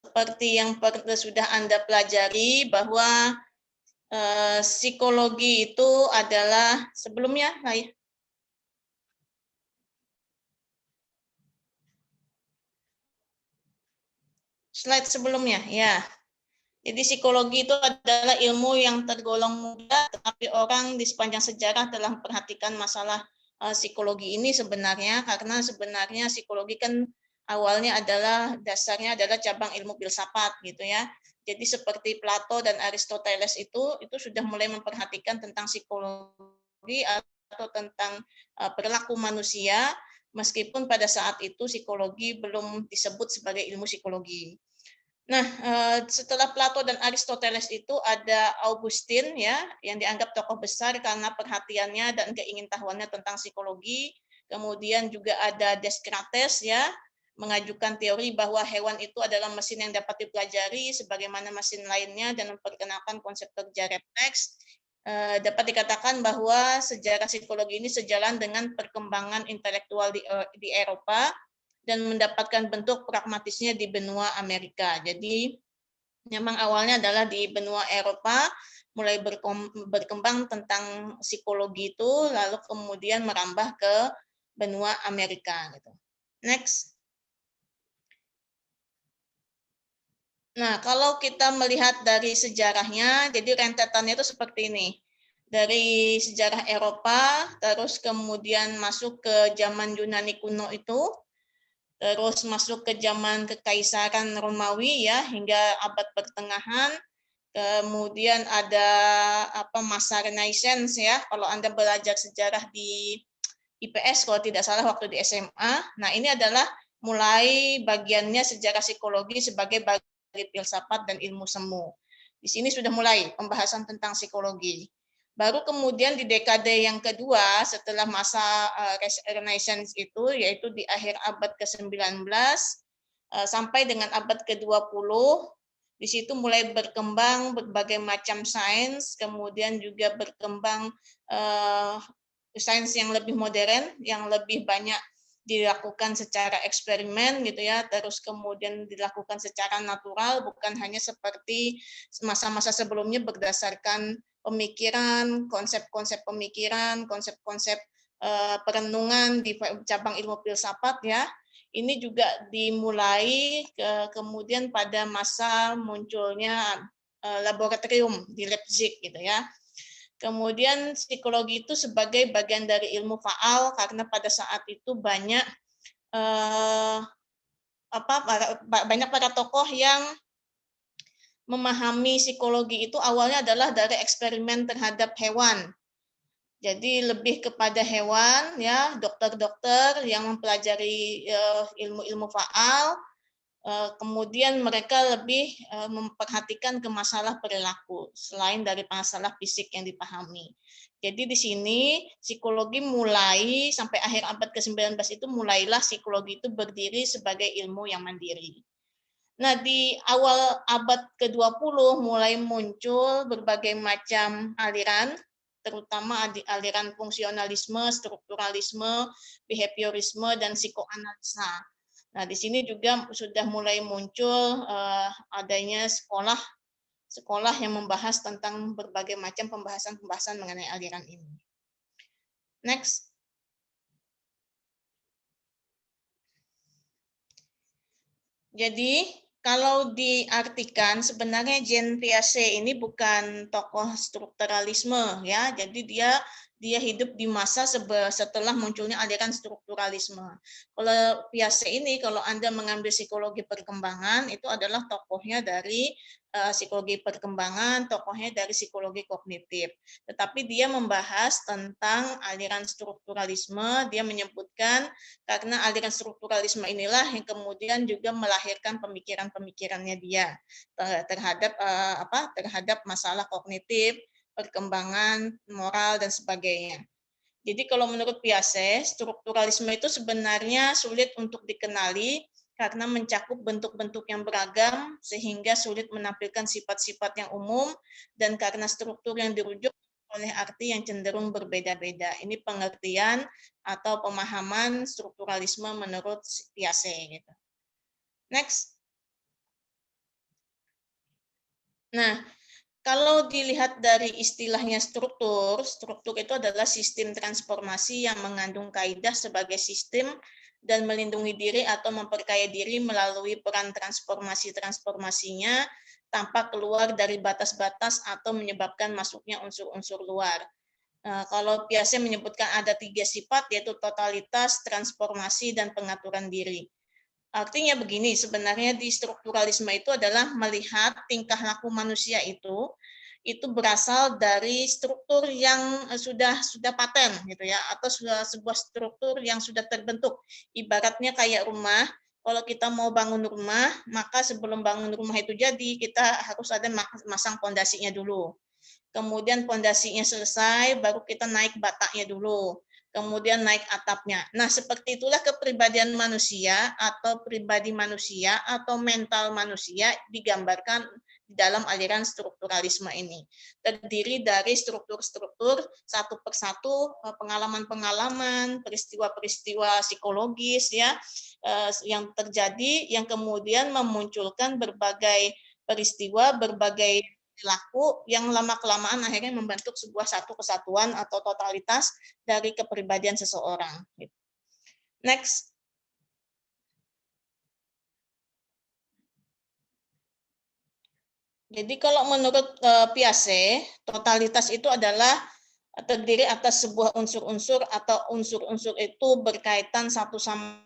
seperti yang sudah Anda pelajari bahwa psikologi itu adalah sebelumnya, slide sebelumnya, ya. Jadi psikologi itu adalah ilmu yang tergolong muda, tetapi orang di sepanjang sejarah telah memperhatikan masalah psikologi ini sebenarnya, karena sebenarnya psikologi kan awalnya dasarnya adalah cabang ilmu filsafat gitu ya. Jadi seperti Plato dan Aristoteles itu sudah mulai memperhatikan tentang psikologi atau tentang perilaku manusia, meskipun pada saat itu psikologi belum disebut sebagai ilmu psikologi. Nah, setelah Plato dan Aristoteles itu ada Augustine ya, yang dianggap tokoh besar karena perhatiannya dan keingintahuannya tentang psikologi. Kemudian juga ada Descartes ya, mengajukan teori bahwa hewan itu adalah mesin yang dapat dipelajari sebagaimana mesin lainnya dan memperkenalkan konsep kerja refleks. Dapat dikatakan bahwa sejarah psikologi ini sejalan dengan perkembangan intelektual di Eropa dan mendapatkan bentuk pragmatisnya di benua Amerika. Jadi memang awalnya adalah di benua Eropa, mulai berkembang tentang psikologi itu, lalu kemudian merambah ke benua Amerika. Gitu. Next. Nah, kalau kita melihat dari sejarahnya, jadi rentetannya itu seperti ini. Dari sejarah Eropa, terus kemudian masuk ke zaman Yunani kuno itu, terus masuk ke zaman kekaisaran Romawi ya hingga abad pertengahan. Kemudian ada masa Renaissance ya. Kalau Anda belajar sejarah di IPS kalau tidak salah waktu di SMA. Nah, ini adalah mulai bagiannya sejarah psikologi sebagai bagian filsafat dan ilmu semu. Di sini sudah mulai pembahasan tentang psikologi. Baru kemudian di dekade yang kedua setelah masa Renaissance itu, yaitu di akhir abad ke-19 sampai dengan abad ke-20, di situ mulai berkembang berbagai macam sains, kemudian juga berkembang sains yang lebih modern, yang lebih banyak dilakukan secara eksperimen gitu ya, terus kemudian dilakukan secara natural, bukan hanya seperti masa-masa sebelumnya berdasarkan pemikiran, konsep-konsep pemikiran, konsep-konsep perenungan di cabang ilmu filsafat ya. Ini juga dimulai kemudian pada masa munculnya laboratorium di Leipzig gitu ya. Kemudian psikologi itu sebagai bagian dari ilmu faal karena pada saat itu banyak para tokoh yang memahami psikologi itu awalnya adalah dari eksperimen terhadap hewan. Jadi lebih kepada hewan ya, dokter-dokter yang mempelajari ilmu-ilmu faal, kemudian mereka lebih memperhatikan ke masalah perilaku selain dari masalah fisik yang dipahami. Jadi di sini psikologi mulai sampai akhir abad ke-19 itu mulailah psikologi itu berdiri sebagai ilmu yang mandiri. Nah, di awal abad ke-20 mulai muncul berbagai macam aliran, terutama aliran fungsionalisme, strukturalisme, behaviorisme, dan psikoanalisa. Nah, di sini juga sudah mulai muncul adanya sekolah yang membahas tentang berbagai macam pembahasan-pembahasan mengenai aliran ini. Next. Jadi, kalau diartikan sebenarnya Jean Piaget ini bukan tokoh strukturalisme ya. Jadi dia hidup di masa setelah munculnya aliran strukturalisme. Kalau Piaget ini kalau Anda mengambil psikologi perkembangan itu adalah tokohnya dari psikologi perkembangan, tokohnya dari psikologi kognitif. Tetapi dia membahas tentang aliran strukturalisme, dia menyebutkan karena aliran strukturalisme inilah yang kemudian juga melahirkan pemikiran-pemikirannya dia terhadap masalah kognitif, perkembangan moral dan sebagainya. Jadi kalau menurut Piaget, strukturalisme itu sebenarnya sulit untuk dikenali karena mencakup bentuk-bentuk yang beragam sehingga sulit menampilkan sifat-sifat yang umum dan karena struktur yang dirujuk oleh arti yang cenderung berbeda-beda. Ini pengertian atau pemahaman strukturalisme menurut Piaget. Gitu. Next. Nah, kalau dilihat dari istilahnya struktur, struktur itu adalah sistem transformasi yang mengandung kaidah sebagai sistem dan melindungi diri atau memperkaya diri melalui peran transformasi-transformasinya tanpa keluar dari batas-batas atau menyebabkan masuknya unsur-unsur luar. Kalau Piaget menyebutkan ada 3 sifat, yaitu totalitas, transformasi, dan pengaturan diri. Artinya begini, sebenarnya di strukturalisme itu adalah melihat tingkah laku manusia itu berasal dari struktur yang sudah paten gitu ya, atau sebuah struktur yang sudah terbentuk. Ibaratnya kayak rumah, kalau kita mau bangun rumah, maka sebelum bangun rumah itu jadi, kita harus ada masang pondasinya dulu. Kemudian pondasinya selesai, baru kita naik bataknya dulu. Kemudian naik atapnya. Nah, seperti itulah kepribadian manusia atau pribadi manusia atau mental manusia digambarkan di dalam aliran strukturalisme ini. Terdiri dari struktur-struktur satu persatu, pengalaman-pengalaman, peristiwa-peristiwa psikologis ya yang terjadi, yang kemudian memunculkan berbagai peristiwa, berbagai perilaku yang lama-kelamaan akhirnya membentuk sebuah satu kesatuan atau totalitas dari kepribadian seseorang. Next. Jadi kalau menurut Piaget, totalitas itu adalah terdiri atas sebuah unsur-unsur atau unsur-unsur itu berkaitan satu sama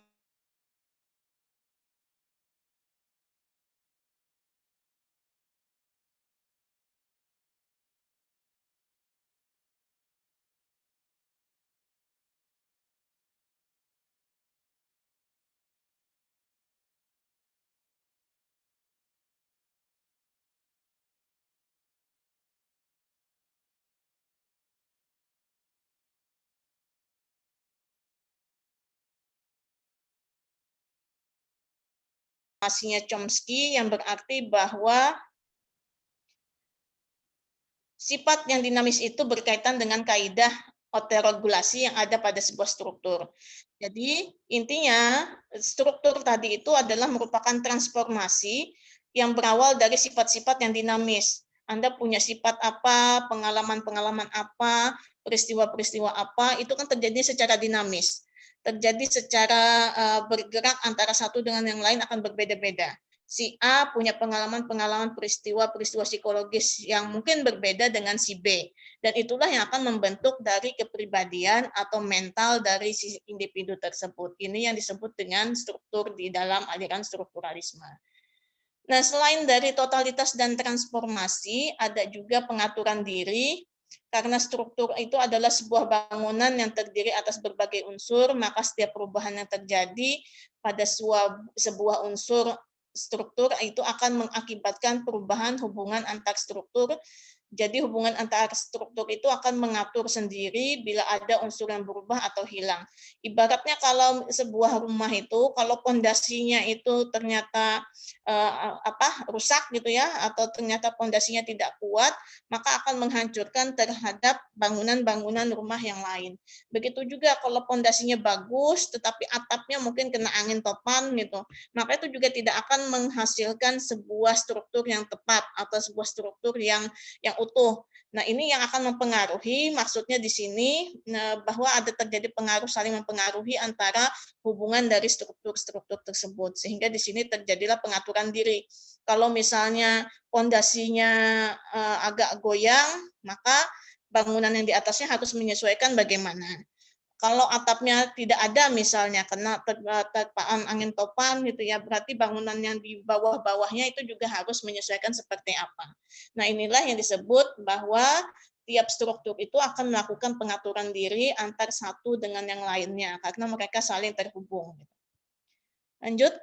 masnya Chomsky, yang berarti bahwa sifat yang dinamis itu berkaitan dengan kaidah otoregulasi yang ada pada sebuah struktur. Jadi intinya struktur tadi itu adalah merupakan transformasi yang berawal dari sifat-sifat yang dinamis. Anda punya sifat apa, pengalaman-pengalaman apa, peristiwa-peristiwa apa, itu kan terjadi secara dinamis. Terjadi secara bergerak antara satu dengan yang lain akan berbeda-beda. Si A punya pengalaman-pengalaman peristiwa-peristiwa psikologis yang mungkin berbeda dengan si B. Dan itulah yang akan membentuk dari kepribadian atau mental dari si individu tersebut. Ini yang disebut dengan struktur di dalam aliran strukturalisme. Nah, selain dari totalitas dan transformasi, ada juga pengaturan diri, karena struktur itu adalah sebuah bangunan yang terdiri atas berbagai unsur, maka setiap perubahan yang terjadi pada sebuah unsur struktur itu akan mengakibatkan perubahan hubungan antar struktur. Jadi hubungan antara struktur itu akan mengatur sendiri bila ada unsur yang berubah atau hilang. Ibaratnya kalau sebuah rumah itu, kalau pondasinya itu ternyata rusak gitu ya, atau ternyata pondasinya tidak kuat, maka akan menghancurkan terhadap bangunan-bangunan rumah yang lain. Begitu juga kalau pondasinya bagus, tetapi atapnya mungkin kena angin topan gitu, maka itu juga tidak akan menghasilkan sebuah struktur yang tepat atau sebuah struktur yang utuh. Nah, ini yang akan mempengaruhi, maksudnya di sini bahwa ada terjadi pengaruh, saling mempengaruhi antara hubungan dari struktur-struktur tersebut. Sehingga di sini terjadilah pengaturan diri. Kalau misalnya pondasinya agak goyang, maka bangunan yang di atasnya harus menyesuaikan bagaimana. Kalau atapnya tidak ada misalnya kena terpaan angin topan gitu ya, berarti bangunan yang di bawah-bawahnya itu juga harus menyesuaikan seperti apa. Nah, inilah yang disebut bahwa tiap struktur itu akan melakukan pengaturan diri antar satu dengan yang lainnya karena mereka saling terhubung. Lanjut.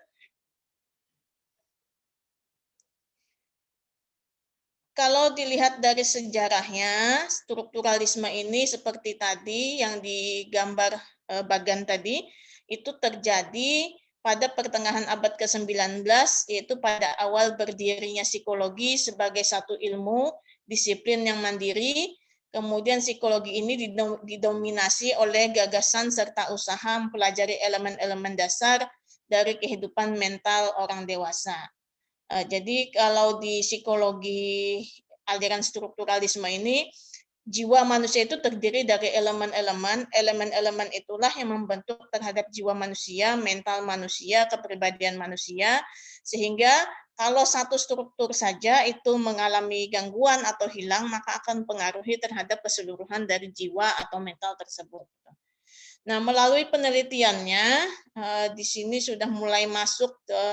Kalau dilihat dari sejarahnya, strukturalisme ini seperti tadi yang digambar Bagan tadi, itu terjadi pada pertengahan abad ke-19, yaitu pada awal berdirinya psikologi sebagai satu ilmu, disiplin yang mandiri. Kemudian psikologi ini didominasi oleh gagasan serta usaha mempelajari elemen-elemen dasar dari kehidupan mental orang dewasa. Jadi kalau di psikologi aliran strukturalisme ini, jiwa manusia itu terdiri dari elemen-elemen itulah yang membentuk terhadap jiwa manusia, mental manusia, kepribadian manusia, sehingga kalau satu struktur saja itu mengalami gangguan atau hilang, maka akan mempengaruhi terhadap keseluruhan dari jiwa atau mental tersebut. Nah, melalui penelitiannya, di sini sudah mulai masuk ke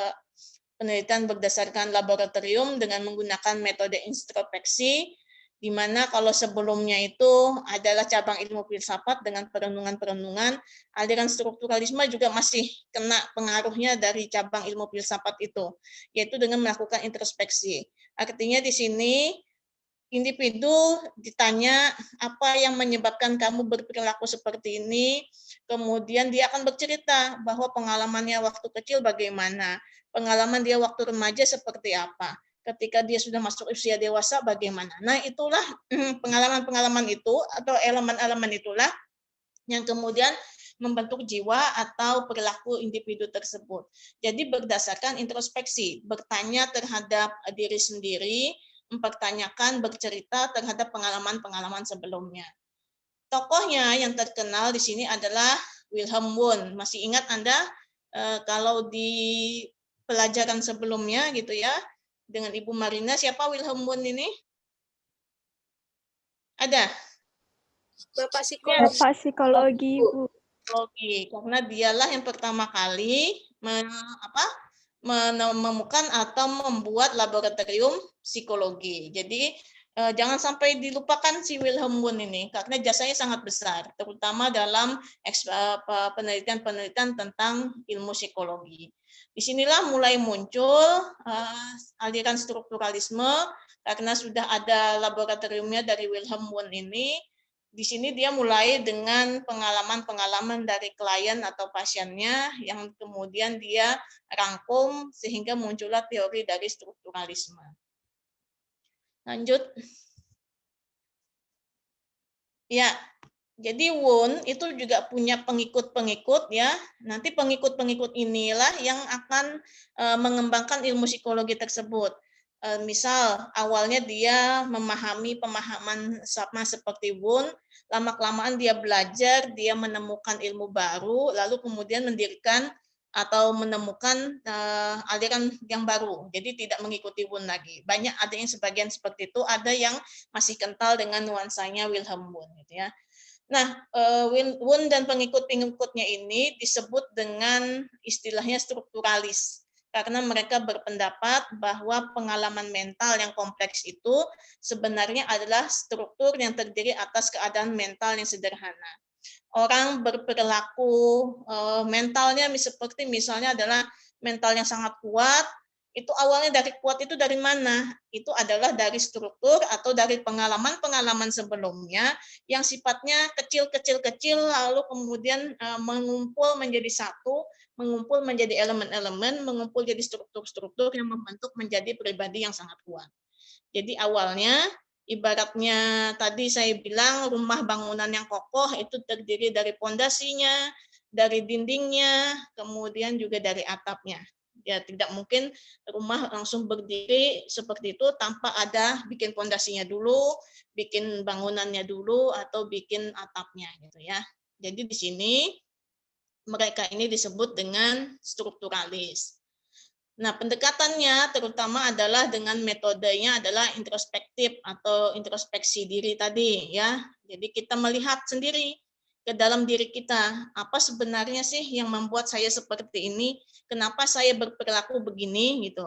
penelitian berdasarkan laboratorium dengan menggunakan metode introspeksi, di mana kalau sebelumnya itu adalah cabang ilmu filsafat dengan perenungan-perenungan, aliran strukturalisme juga masih kena pengaruhnya dari cabang ilmu filsafat itu, yaitu dengan melakukan introspeksi. Artinya di sini individu ditanya apa yang menyebabkan kamu berperilaku seperti ini, kemudian dia akan bercerita bahwa pengalamannya waktu kecil bagaimana, pengalaman dia waktu remaja seperti apa, ketika dia sudah masuk usia dewasa bagaimana. Nah, itulah pengalaman-pengalaman itu atau elemen-elemen itulah yang kemudian membentuk jiwa atau perilaku individu tersebut. Jadi berdasarkan introspeksi, bertanya terhadap diri sendiri, mempertanyakan, bercerita terhadap pengalaman-pengalaman sebelumnya. Tokohnya yang terkenal di sini adalah Wilhelm Wundt. Masih ingat Anda kalau di pelajaran sebelumnya gitu ya, dengan Ibu Marina, siapa Wilhelm Wundt ini? Ada? Bapak psikologi, Bu. Psikologi, karena dialah yang pertama kali menemukan atau membuat laboratorium psikologi. Jadi jangan sampai dilupakan si Wilhelm Wundt ini, karena jasanya sangat besar, terutama dalam penelitian-penelitian tentang ilmu psikologi. Disinilah mulai muncul aliran strukturalisme, karena sudah ada laboratoriumnya dari Wilhelm Wundt ini. Di sini dia mulai dengan pengalaman-pengalaman dari klien atau pasiennya yang kemudian dia rangkum sehingga muncullah teori dari strukturalisme. Lanjut. Ya, jadi Wundt itu juga punya pengikut-pengikut ya. Nanti pengikut-pengikut inilah yang akan mengembangkan ilmu psikologi tersebut. Misal awalnya dia memahami pemahaman sama seperti Wundt, lama-kelamaan dia belajar, dia menemukan ilmu baru, lalu kemudian mendirikan atau menemukan aliran yang baru. Jadi tidak mengikuti Wundt lagi. Banyak ada yang sebagian seperti itu, ada yang masih kental dengan nuansanya Wilhelm Wundt gitu ya. Nah, Wundt dan pengikut-pengikutnya ini disebut dengan istilahnya strukturalis, karena mereka berpendapat bahwa pengalaman mental yang kompleks itu sebenarnya adalah struktur yang terdiri atas keadaan mental yang sederhana. Orang berperilaku mentalnya seperti misalnya adalah mental yang sangat kuat, itu awalnya dari kuat itu dari mana? Itu adalah dari struktur atau dari pengalaman-pengalaman sebelumnya yang sifatnya kecil-kecil lalu kemudian mengumpul menjadi satu, mengumpul menjadi elemen-elemen, mengumpul jadi struktur-struktur yang membentuk menjadi pribadi yang sangat kuat. Jadi awalnya ibaratnya tadi saya bilang rumah bangunan yang kokoh itu terdiri dari pondasinya, dari dindingnya, kemudian juga dari atapnya. Ya, tidak mungkin rumah langsung berdiri seperti itu tanpa ada bikin pondasinya dulu, bikin bangunannya dulu, atau bikin atapnya gitu ya. Jadi di sini mereka ini disebut dengan strukturalis. Nah, pendekatannya terutama adalah dengan metodenya adalah introspektif atau introspeksi diri tadi ya. Jadi kita melihat sendiri ke dalam diri kita, apa sebenarnya sih yang membuat saya seperti ini? Kenapa saya berperilaku begini gitu.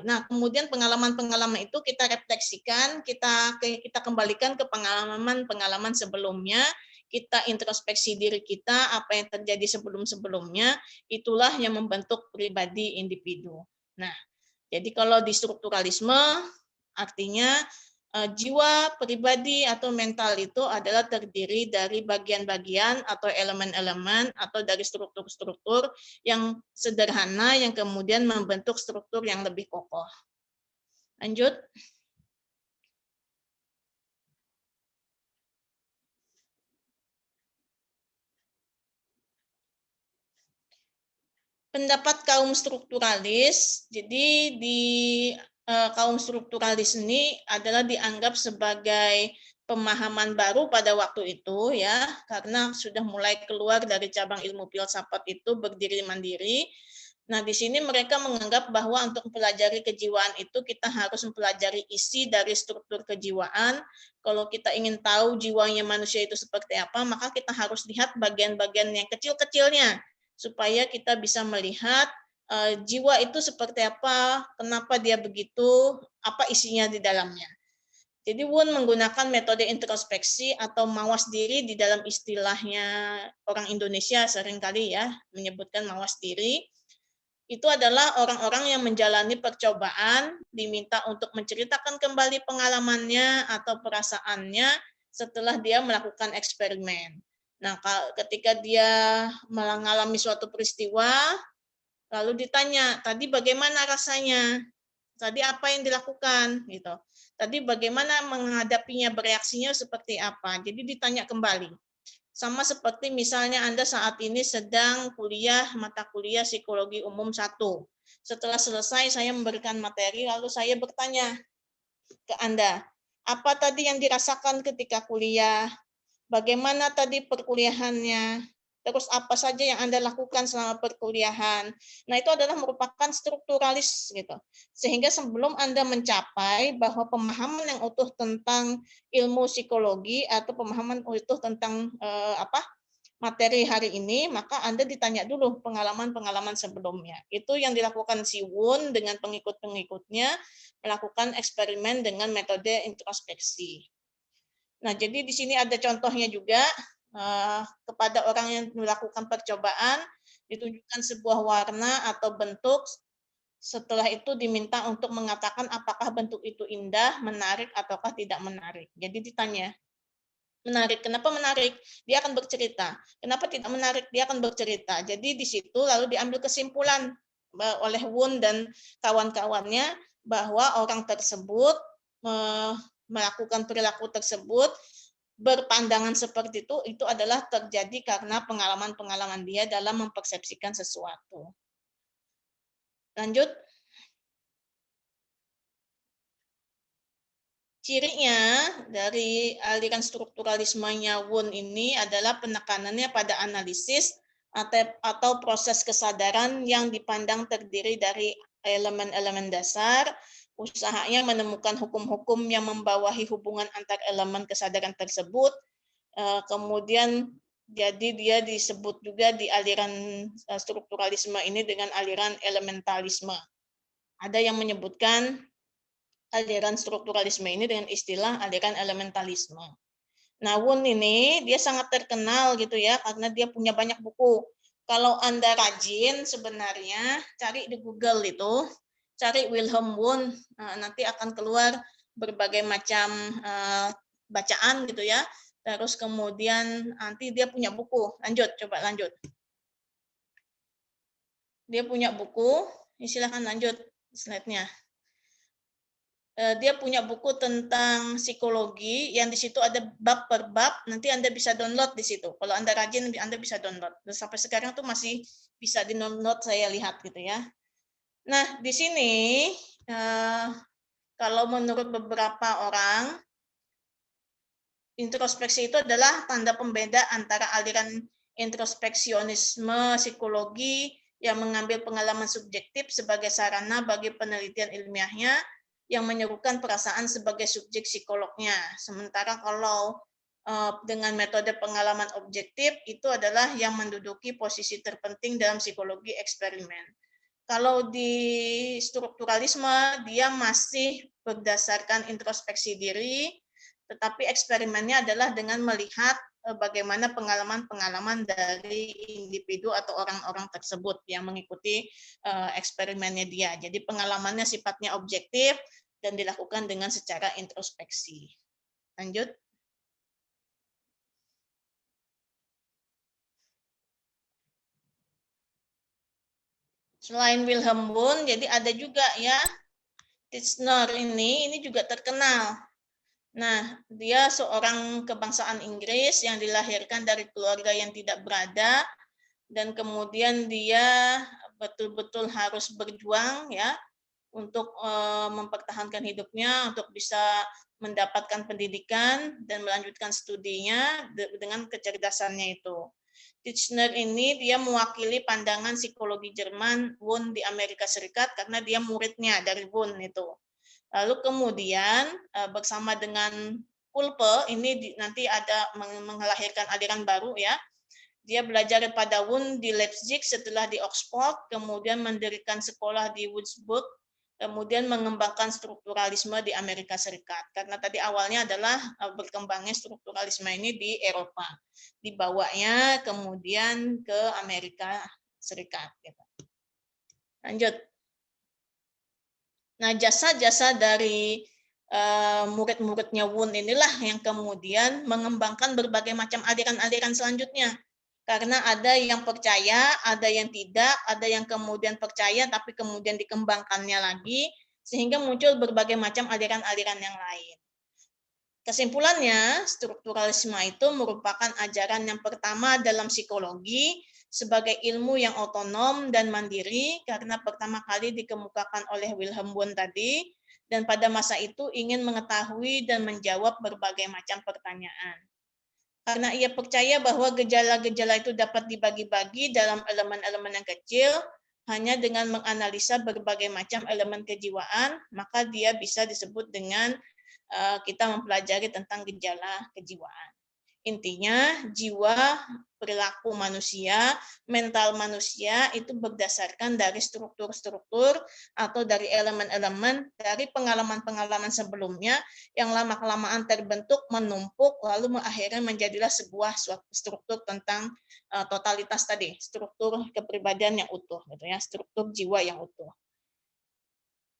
Nah, kemudian pengalaman-pengalaman itu kita refleksikan, kita kembalikan ke pengalaman-pengalaman sebelumnya, kita introspeksi diri kita, apa yang terjadi sebelum-sebelumnya, itulah yang membentuk pribadi individu. Nah, jadi kalau di strukturalisme, artinya jiwa pribadi atau mental itu adalah terdiri dari bagian-bagian atau elemen-elemen atau dari struktur-struktur yang sederhana yang kemudian membentuk struktur yang lebih kokoh. Lanjut. pendapat kaum strukturalis, jadi di kaum strukturalis ini adalah dianggap sebagai pemahaman baru pada waktu itu ya, karena sudah mulai keluar dari cabang ilmu filsafat itu berdiri mandiri. Nah, di sini mereka menganggap bahwa untuk mempelajari kejiwaan itu kita harus mempelajari isi dari struktur kejiwaan. Kalau kita ingin tahu jiwanya manusia itu seperti apa, maka kita harus lihat bagian-bagian yang kecil-kecilnya supaya kita bisa melihat jiwa itu seperti apa, kenapa dia begitu, apa isinya di dalamnya. Jadi Wundt menggunakan metode introspeksi atau mawas diri di dalam istilahnya orang Indonesia seringkali ya menyebutkan mawas diri. Itu adalah orang-orang yang menjalani percobaan, diminta untuk menceritakan kembali pengalamannya atau perasaannya setelah dia melakukan eksperimen. Nah, ketika dia mengalami suatu peristiwa, lalu ditanya, tadi bagaimana rasanya? Tadi apa yang dilakukan? Gitu. Tadi bagaimana menghadapinya, bereaksinya seperti apa? Jadi ditanya kembali. Sama seperti misalnya Anda saat ini sedang kuliah mata kuliah psikologi umum 1. Setelah selesai saya memberikan materi, lalu saya bertanya ke Anda, apa tadi yang dirasakan ketika kuliah? Bagaimana tadi perkuliahannya? Terus apa saja yang Anda lakukan selama perkuliahan? Nah, itu adalah merupakan strukturalis gitu. Sehingga sebelum Anda mencapai bahwa pemahaman yang utuh tentang ilmu psikologi atau pemahaman utuh tentang materi hari ini, maka Anda ditanya dulu pengalaman-pengalaman sebelumnya. Itu yang dilakukan si Wundt dengan pengikut-pengikutnya, melakukan eksperimen dengan metode introspeksi. Nah, jadi di sini ada contohnya juga kepada orang yang melakukan percobaan, ditunjukkan sebuah warna atau bentuk, setelah itu diminta untuk mengatakan apakah bentuk itu indah, menarik, ataukah tidak menarik. Jadi ditanya, menarik, kenapa menarik? Dia akan bercerita. Kenapa tidak menarik? Dia akan bercerita. Jadi di situ lalu diambil kesimpulan oleh Wundt dan kawan-kawannya bahwa orang tersebut melakukan perilaku tersebut berpandangan seperti itu adalah terjadi karena pengalaman-pengalaman dia dalam mempersepsikan sesuatu. Lanjut. Cirinya dari aliran strukturalismenya Wundt ini adalah penekanannya pada analisis atau proses kesadaran yang dipandang terdiri dari elemen-elemen dasar, usahanya menemukan hukum-hukum yang membawahi hubungan antar elemen kesadaran tersebut, kemudian jadi dia disebut juga di aliran strukturalisme ini dengan aliran elementalisme. Ada yang menyebutkan aliran strukturalisme ini dengan istilah aliran elementalisme. Nah, Wundt ini dia sangat terkenal gitu ya karena dia punya banyak buku. Kalau Anda rajin sebenarnya cari di Google itu, cari Wilhelm Wundt, nanti akan keluar berbagai macam bacaan gitu ya. Terus kemudian nanti dia punya buku. Lanjut, coba lanjut. Dia punya buku, silakan lanjut slide-nya. Dia punya buku tentang psikologi yang di situ ada bab per bab, nanti Anda bisa download di situ. Kalau Anda rajin Anda bisa download. Dan sampai sekarang tuh masih bisa di-download saya lihat gitu ya. Nah, di sini kalau menurut beberapa orang introspeksi itu adalah tanda pembeda antara aliran introspeksionisme psikologi yang mengambil pengalaman subjektif sebagai sarana bagi penelitian ilmiahnya yang menyerukan perasaan sebagai subjek psikolognya. Sementara kalau dengan metode pengalaman objektif itu adalah yang menduduki posisi terpenting dalam psikologi eksperimen. Kalau di strukturalisme dia masih berdasarkan introspeksi diri, tetapi eksperimennya adalah dengan melihat bagaimana pengalaman-pengalaman dari individu atau orang-orang tersebut yang mengikuti eksperimennya dia. Jadi pengalamannya sifatnya objektif dan dilakukan dengan secara introspeksi. Lanjut. Selain Wilhelm Wundt, jadi ada juga ya Titchener ini juga terkenal. Nah, dia seorang kebangsaan Inggris yang dilahirkan dari keluarga yang tidak berada dan kemudian dia betul-betul harus berjuang ya untuk mempertahankan hidupnya, untuk bisa mendapatkan pendidikan dan melanjutkan studinya dengan kecerdasannya itu. Titchener ini dia mewakili pandangan psikologi Jerman Wundt di Amerika Serikat karena dia muridnya dari Wundt itu. Lalu kemudian bersama dengan Kulpe ini nanti ada melahirkan aliran baru ya. Dia belajar pada Wundt di Leipzig, setelah di Oxford, kemudian mendirikan sekolah di Würzburg, kemudian mengembangkan strukturalisme di Amerika Serikat. Karena tadi awalnya adalah berkembangnya strukturalisme ini di Eropa. Dibawanya kemudian ke Amerika Serikat. Lanjut. Nah, jasa-jasa dari murid-muridnya Wundt inilah yang kemudian mengembangkan berbagai macam aliran-aliran selanjutnya. Karena ada yang percaya, ada yang tidak, ada yang kemudian percaya tapi kemudian dikembangkannya lagi, sehingga muncul berbagai macam aliran-aliran yang lain. Kesimpulannya, strukturalisme itu merupakan ajaran yang pertama dalam psikologi sebagai ilmu yang otonom dan mandiri karena pertama kali dikemukakan oleh Wilhelm Wundt tadi, dan pada masa itu ingin mengetahui dan menjawab berbagai macam pertanyaan. Karena ia percaya bahwa gejala-gejala itu dapat dibagi-bagi dalam elemen-elemen yang kecil, hanya dengan menganalisa berbagai macam elemen kejiwaan, maka dia bisa disebut dengan kita mempelajari tentang gejala kejiwaan. Intinya, jiwa, perilaku manusia, mental manusia itu berdasarkan dari struktur-struktur atau dari elemen-elemen dari pengalaman-pengalaman sebelumnya yang lama-kelamaan terbentuk, menumpuk, lalu akhirnya menjadilah sebuah struktur tentang totalitas tadi, struktur kepribadian yang utuh, gitu ya, struktur jiwa yang utuh.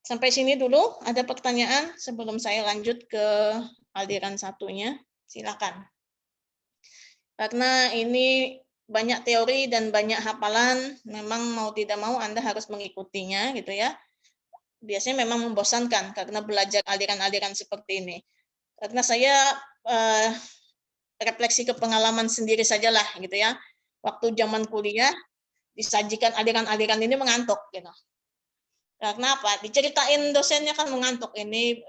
Sampai sini dulu, ada pertanyaan sebelum saya lanjut ke aliran satunya, silakan. Karena ini banyak teori dan banyak hafalan, memang mau tidak mau Anda harus mengikutinya gitu ya. Biasanya memang membosankan karena belajar aliran-aliran seperti ini. Karena saya refleksi ke pengalaman sendiri sajalah gitu ya. Waktu zaman kuliah disajikan aliran-aliran ini mengantuk gitu. Karena apa? Diceritain dosennya kan mengantuk. Ini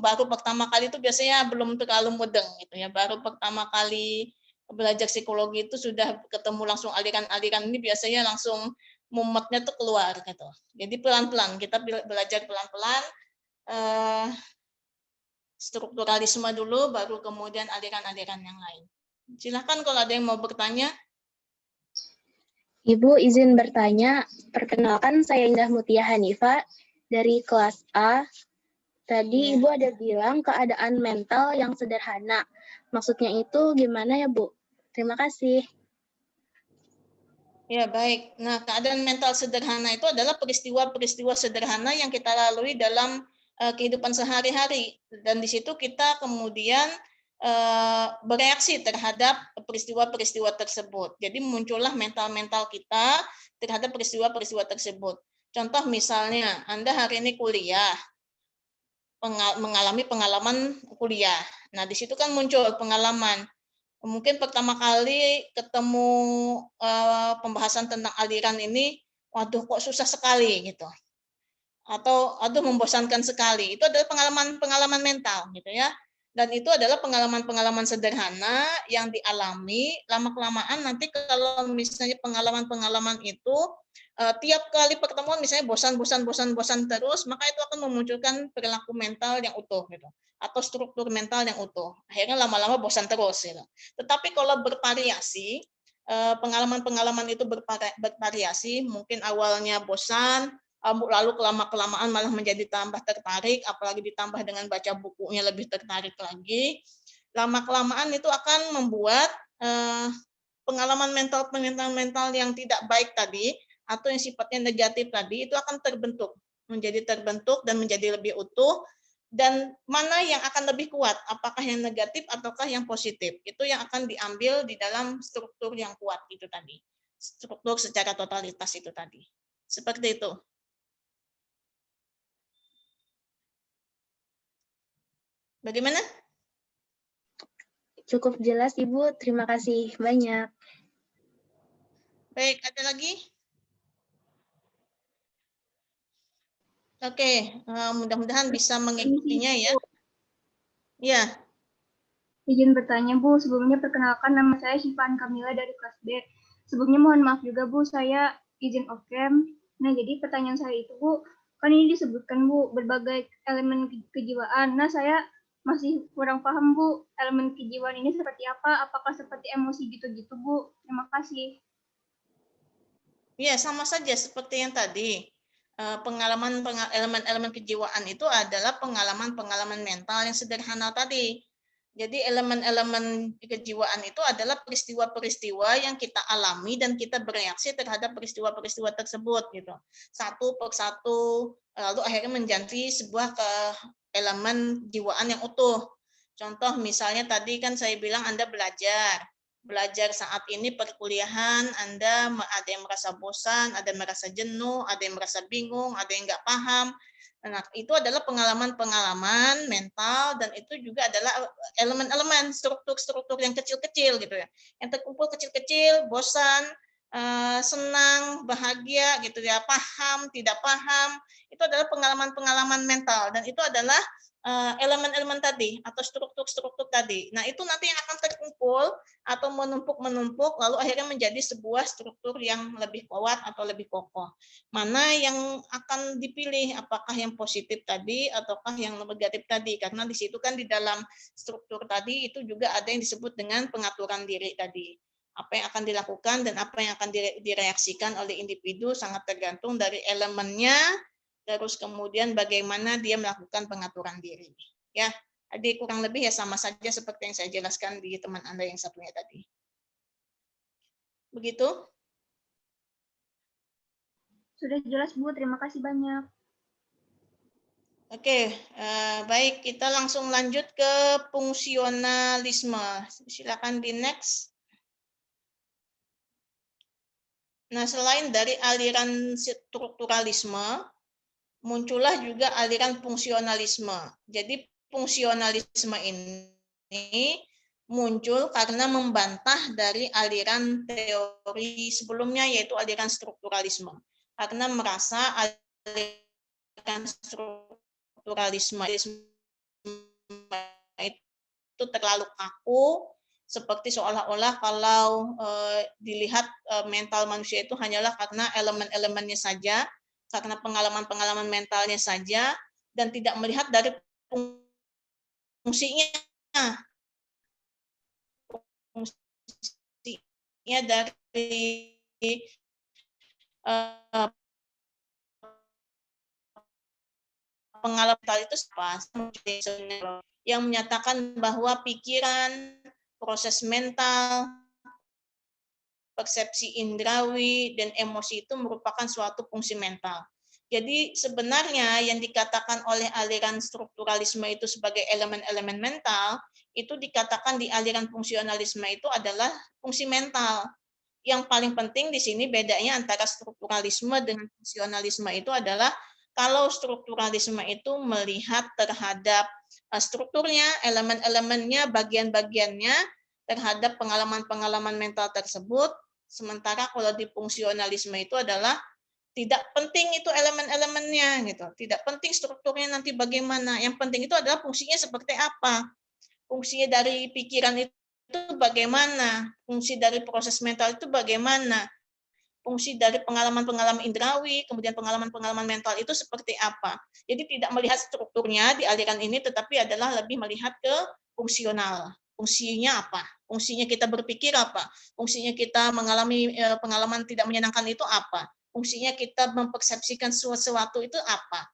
baru pertama kali itu biasanya belum terlalu mudeng gitu ya. Baru pertama kali belajar psikologi itu sudah ketemu langsung aliran-aliran ini biasanya langsung mumetnya tuh keluar gitu. Jadi pelan-pelan kita belajar pelan-pelan strukturalisme dulu, baru kemudian aliran-aliran yang lain. Silakan kalau ada yang mau bertanya. Ibu izin bertanya, perkenalkan saya Indah Mutia Hanifa dari kelas A. Tadi Ibu ada bilang keadaan mental yang sederhana. Maksudnya itu gimana ya, Bu? Terima kasih. Ya, baik. Nah, keadaan mental sederhana itu adalah peristiwa-peristiwa sederhana yang kita lalui dalam kehidupan sehari-hari. Dan di situ kita kemudian bereaksi terhadap peristiwa-peristiwa tersebut. Jadi muncullah mental-mental kita terhadap peristiwa-peristiwa tersebut. Contoh misalnya, Anda hari ini kuliah, mengalami pengalaman kuliah. Nah, di situ kan muncul pengalaman. Mungkin pertama kali ketemu pembahasan tentang aliran ini, waduh kok susah sekali gitu. Atau aduh membosankan sekali. Itu adalah pengalaman mental gitu ya. Dan itu adalah pengalaman-pengalaman sederhana yang dialami lama-kelamaan nanti kalau misalnya pengalaman-pengalaman itu tiap kali pertemuan misalnya bosan terus, maka itu akan memunculkan perilaku mental yang utuh gitu atau struktur mental yang utuh. Akhirnya lama-lama bosan terus gitu. Tetapi kalau bervariasi, pengalaman-pengalaman itu bervariasi, mungkin awalnya bosan, lalu kelamaan malah menjadi tambah tertarik, apalagi ditambah dengan baca bukunya lebih tertarik lagi. Lama-kelamaan itu akan membuat pengalaman mental yang tidak baik tadi atau yang sifatnya negatif tadi itu akan terbentuk dan menjadi lebih utuh. Dan mana yang akan lebih kuat, apakah yang negatif ataukah yang positif, itu yang akan diambil di dalam struktur yang kuat itu tadi, struktur secara totalitas itu tadi, seperti itu. Bagaimana? Cukup jelas, Ibu. Terima kasih banyak. Baik, ada lagi? Oke, mudah-mudahan bisa mengikutinya Permisi, ya. Bu. Ya, Izin bertanya, Bu. Sebelumnya perkenalkan nama saya Syifan Kamila dari kelas B. Sebelumnya mohon maaf juga, Bu, saya izin off-cam. Nah, jadi pertanyaan saya itu, Bu, kan ini disebutkan, Bu, berbagai elemen kejiwaan. Nah, saya masih kurang paham, Bu, elemen kejiwaan ini seperti apa? Apakah seperti emosi gitu-gitu, Bu? Terima kasih. ya sama saja seperti yang tadi. Pengalaman elemen-elemen kejiwaan itu adalah pengalaman-pengalaman mental yang sederhana tadi. Jadi elemen-elemen kejiwaan itu adalah peristiwa-peristiwa yang kita alami dan kita bereaksi terhadap peristiwa-peristiwa tersebut gitu. Satu per satu, lalu akhirnya menjadi sebuah elemen kejiwaan yang utuh. Contoh misalnya tadi kan saya bilang Anda belajar saat ini perkuliahan, Anda ada yang merasa bosan, ada yang merasa jenuh, ada yang merasa bingung, ada yang nggak paham. Nah, itu adalah pengalaman-pengalaman mental dan itu juga adalah elemen-elemen struktur-struktur yang kecil-kecil gitu ya. Yang terkumpul kecil-kecil, bosan, senang, bahagia gitu ya, paham, tidak paham. Itu adalah pengalaman-pengalaman mental dan itu adalah elemen-elemen tadi atau struktur-struktur tadi. Nah, itu nanti yang akan terkumpul atau menumpuk-menumpuk lalu akhirnya menjadi sebuah struktur yang lebih kuat atau lebih kokoh. Mana yang akan dipilih, apakah yang positif tadi ataukah yang negatif tadi, karena di situ kan di dalam struktur tadi itu juga ada yang disebut dengan pengaturan diri tadi. Apa yang akan dilakukan dan apa yang akan direaksikan oleh individu sangat tergantung dari elemennya, terus kemudian bagaimana dia melakukan pengaturan diri. Ya, jadi kurang lebih ya sama saja seperti yang saya jelaskan di teman Anda yang satunya tadi. Begitu? Sudah jelas, Bu. Terima kasih banyak. Oke, baik. Kita langsung lanjut ke fungsionalisme. Silakan di next. Nah, selain dari aliran strukturalisme, muncullah juga aliran fungsionalisme. Jadi fungsionalisme ini muncul karena membantah dari aliran teori sebelumnya yaitu aliran strukturalisme. Karena merasa aliran strukturalisme itu terlalu kaku, seperti seolah-olah kalau dilihat mental manusia itu hanyalah karena elemen-elemennya saja, karena pengalaman-pengalaman mentalnya saja, dan tidak melihat dari fungsinya, fungsinya dari pengalaman mental itu yang menyatakan bahwa pikiran, proses mental, persepsi indrawi, dan emosi itu merupakan suatu fungsi mental. Jadi sebenarnya yang dikatakan oleh aliran strukturalisme itu sebagai elemen-elemen mental, itu dikatakan di aliran fungsionalisme itu adalah fungsi mental. Yang paling penting di sini bedanya antara strukturalisme dengan fungsionalisme itu adalah kalau strukturalisme itu melihat terhadap strukturnya, elemen-elemennya, bagian-bagiannya, terhadap pengalaman-pengalaman mental tersebut, sementara kalau di fungsionalisme itu adalah tidak penting itu elemen-elemennya gitu, tidak penting strukturnya nanti bagaimana, yang penting itu adalah fungsinya seperti apa, fungsinya dari pikiran itu bagaimana, fungsi dari proses mental itu bagaimana, fungsi dari pengalaman-pengalaman indrawi, kemudian pengalaman-pengalaman mental itu seperti apa. Jadi tidak melihat strukturnya di aliran ini, tetapi adalah lebih melihat ke fungsional. Fungsinya apa? Fungsinya kita berpikir apa? Fungsinya kita mengalami pengalaman tidak menyenangkan itu apa? Fungsinya kita mempersepsikan sesuatu itu apa?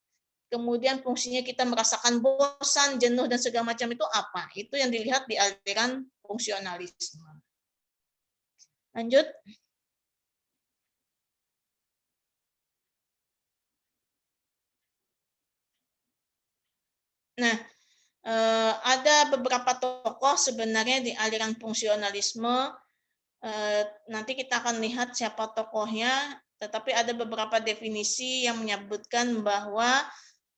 Kemudian fungsinya kita merasakan bosan, jenuh, dan segala macam itu apa? Itu yang dilihat di aliran fungsionalisme. Lanjut. Nah, ada beberapa tokoh sebenarnya di aliran fungsionalisme. Nanti kita akan lihat siapa tokohnya, tetapi ada beberapa definisi yang menyebutkan bahwa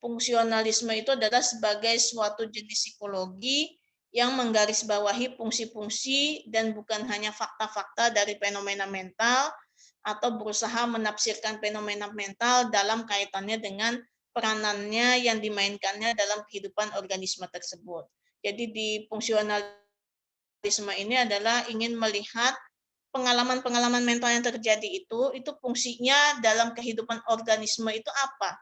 fungsionalisme itu adalah sebagai suatu jenis psikologi yang menggarisbawahi fungsi-fungsi dan bukan hanya fakta-fakta dari fenomena mental atau berusaha menafsirkan fenomena mental dalam kaitannya dengan peranannya yang dimainkannya dalam kehidupan organisme tersebut. Jadi di fungsionalisme ini adalah ingin melihat pengalaman-pengalaman mental yang terjadi itu fungsinya dalam kehidupan organisme itu apa.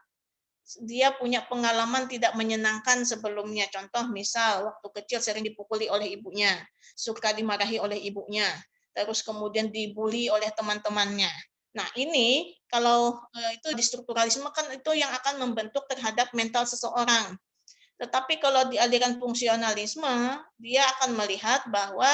Dia punya pengalaman tidak menyenangkan sebelumnya. Contoh misal waktu kecil sering dipukuli oleh ibunya, suka dimarahi oleh ibunya, terus kemudian dibully oleh teman-temannya. Nah ini kalau itu di strukturalisme kan itu yang akan membentuk terhadap mental seseorang. Tetapi kalau di aliran fungsionalisme, dia akan melihat bahwa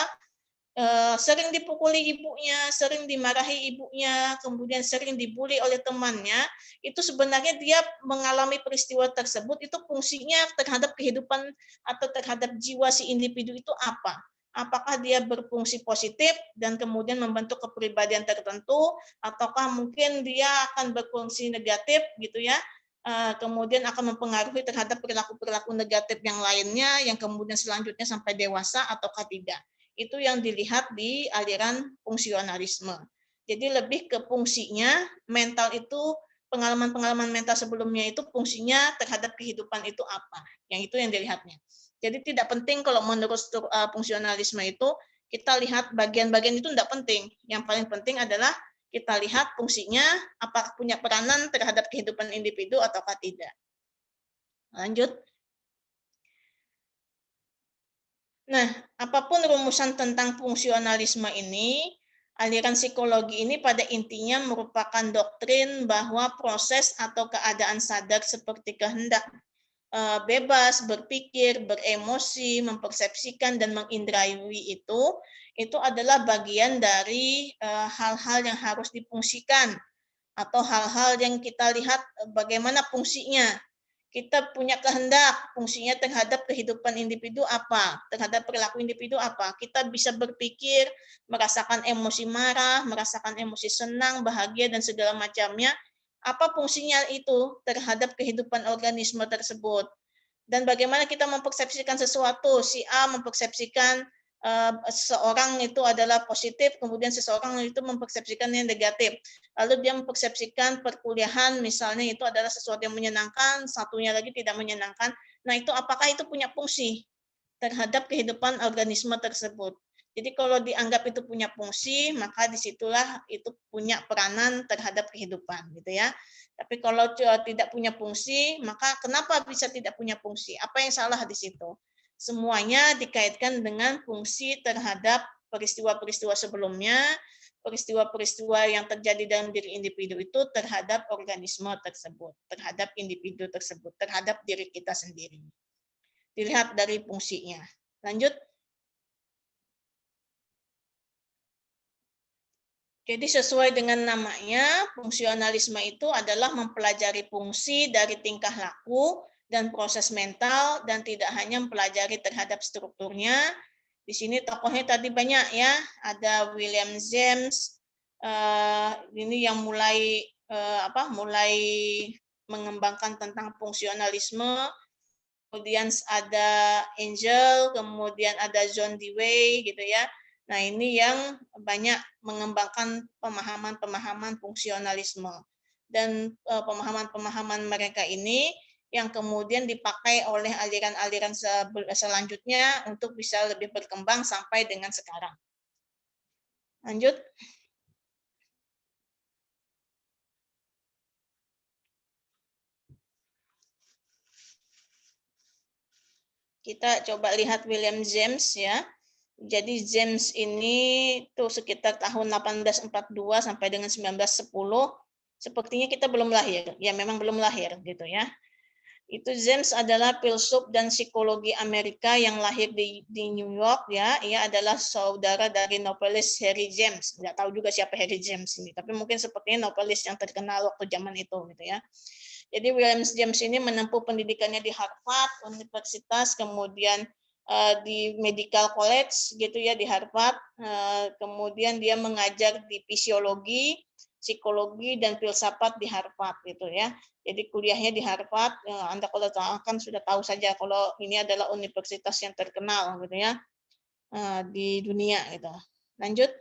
sering dipukuli ibunya, sering dimarahi ibunya, kemudian sering dibully oleh temannya, itu sebenarnya dia mengalami peristiwa tersebut, itu fungsinya terhadap kehidupan atau terhadap jiwa si individu itu apa? Apakah dia berfungsi positif dan kemudian membentuk kepribadian tertentu, ataukah mungkin dia akan berfungsi negatif gitu ya, kemudian akan mempengaruhi terhadap perilaku-perilaku negatif yang lainnya, yang kemudian selanjutnya sampai dewasa ataukah tidak. Itu yang dilihat di aliran fungsionalisme. Jadi lebih ke fungsinya, mental itu, pengalaman-pengalaman mental sebelumnya itu fungsinya terhadap kehidupan itu apa. Yang itu yang dilihatnya. Jadi tidak penting kalau menurut fungsionalisme itu, kita lihat bagian-bagian itu tidak penting. Yang paling penting adalah kita lihat fungsinya, apakah punya peranan terhadap kehidupan individu ataukah tidak. Lanjut. Nah, apapun rumusan tentang fungsionalisme ini, aliran psikologi ini pada intinya merupakan doktrin bahwa proses atau keadaan sadar seperti kehendak bebas, berpikir, beremosi, mempersepsikan, dan mengindrawi itu adalah bagian dari hal-hal yang harus difungsikan atau hal-hal yang kita lihat bagaimana fungsinya. Kita punya kehendak, fungsinya terhadap kehidupan individu apa, terhadap perilaku individu apa. Kita bisa berpikir, merasakan emosi marah, merasakan emosi senang, bahagia, dan segala macamnya. Apa fungsinya itu terhadap kehidupan organisme tersebut. Dan bagaimana kita mempersepsikan sesuatu. Si A mempersepsikan seseorang itu adalah positif, kemudian seseorang itu mempersepsikan yang negatif. Lalu dia mempersepsikan perkuliahan misalnya itu adalah sesuatu yang menyenangkan, satunya lagi tidak menyenangkan. Nah itu apakah itu punya fungsi terhadap kehidupan organisme tersebut. Jadi kalau dianggap itu punya fungsi, maka disitulah itu punya peranan terhadap kehidupan, gitu ya. Tapi kalau tidak punya fungsi, maka kenapa bisa tidak punya fungsi? Apa yang salah di situ? Semuanya dikaitkan dengan fungsi terhadap peristiwa-peristiwa sebelumnya, peristiwa-peristiwa yang terjadi dalam diri individu itu terhadap organisme tersebut, terhadap individu tersebut, terhadap diri kita sendiri. Dilihat dari fungsinya. Lanjut. Jadi sesuai dengan namanya, fungsionalisme itu adalah mempelajari fungsi dari tingkah laku dan proses mental, dan tidak hanya mempelajari terhadap strukturnya. Di sini tokohnya tadi banyak ya, ada William James, ini yang mulai mengembangkan tentang fungsionalisme. Kemudian ada Angel, kemudian ada John Dewey gitu ya. Nah, ini yang banyak mengembangkan pemahaman-pemahaman fungsionalisme. Dan pemahaman-pemahaman mereka ini yang kemudian dipakai oleh aliran-aliran selanjutnya untuk bisa lebih berkembang sampai dengan sekarang. Lanjut. Kita coba lihat William James ya. Jadi James ini tuh sekitar tahun 1842 sampai dengan 1910. Sepertinya kita belum lahir. Ya memang belum lahir gitu ya. Itu James adalah filsuf dan psikologi Amerika yang lahir di New York ya. Ia adalah saudara dari novelis Harry James. Nggak tahu juga siapa Harry James ini, tapi mungkin sepertinya novelis yang terkenal waktu zaman itu gitu ya. Jadi William James ini menempuh pendidikannya di Harvard Universitas, kemudian di Medical College gitu ya di Harvard. Kemudian dia mengajar di fisiologi, psikologi, dan filsafat di Harvard gitu ya. Jadi kuliahnya di Harvard, Anda kalau tahu kan sudah tahu saja kalau ini adalah universitas yang terkenal gitu ya di dunia gitu. Lanjut.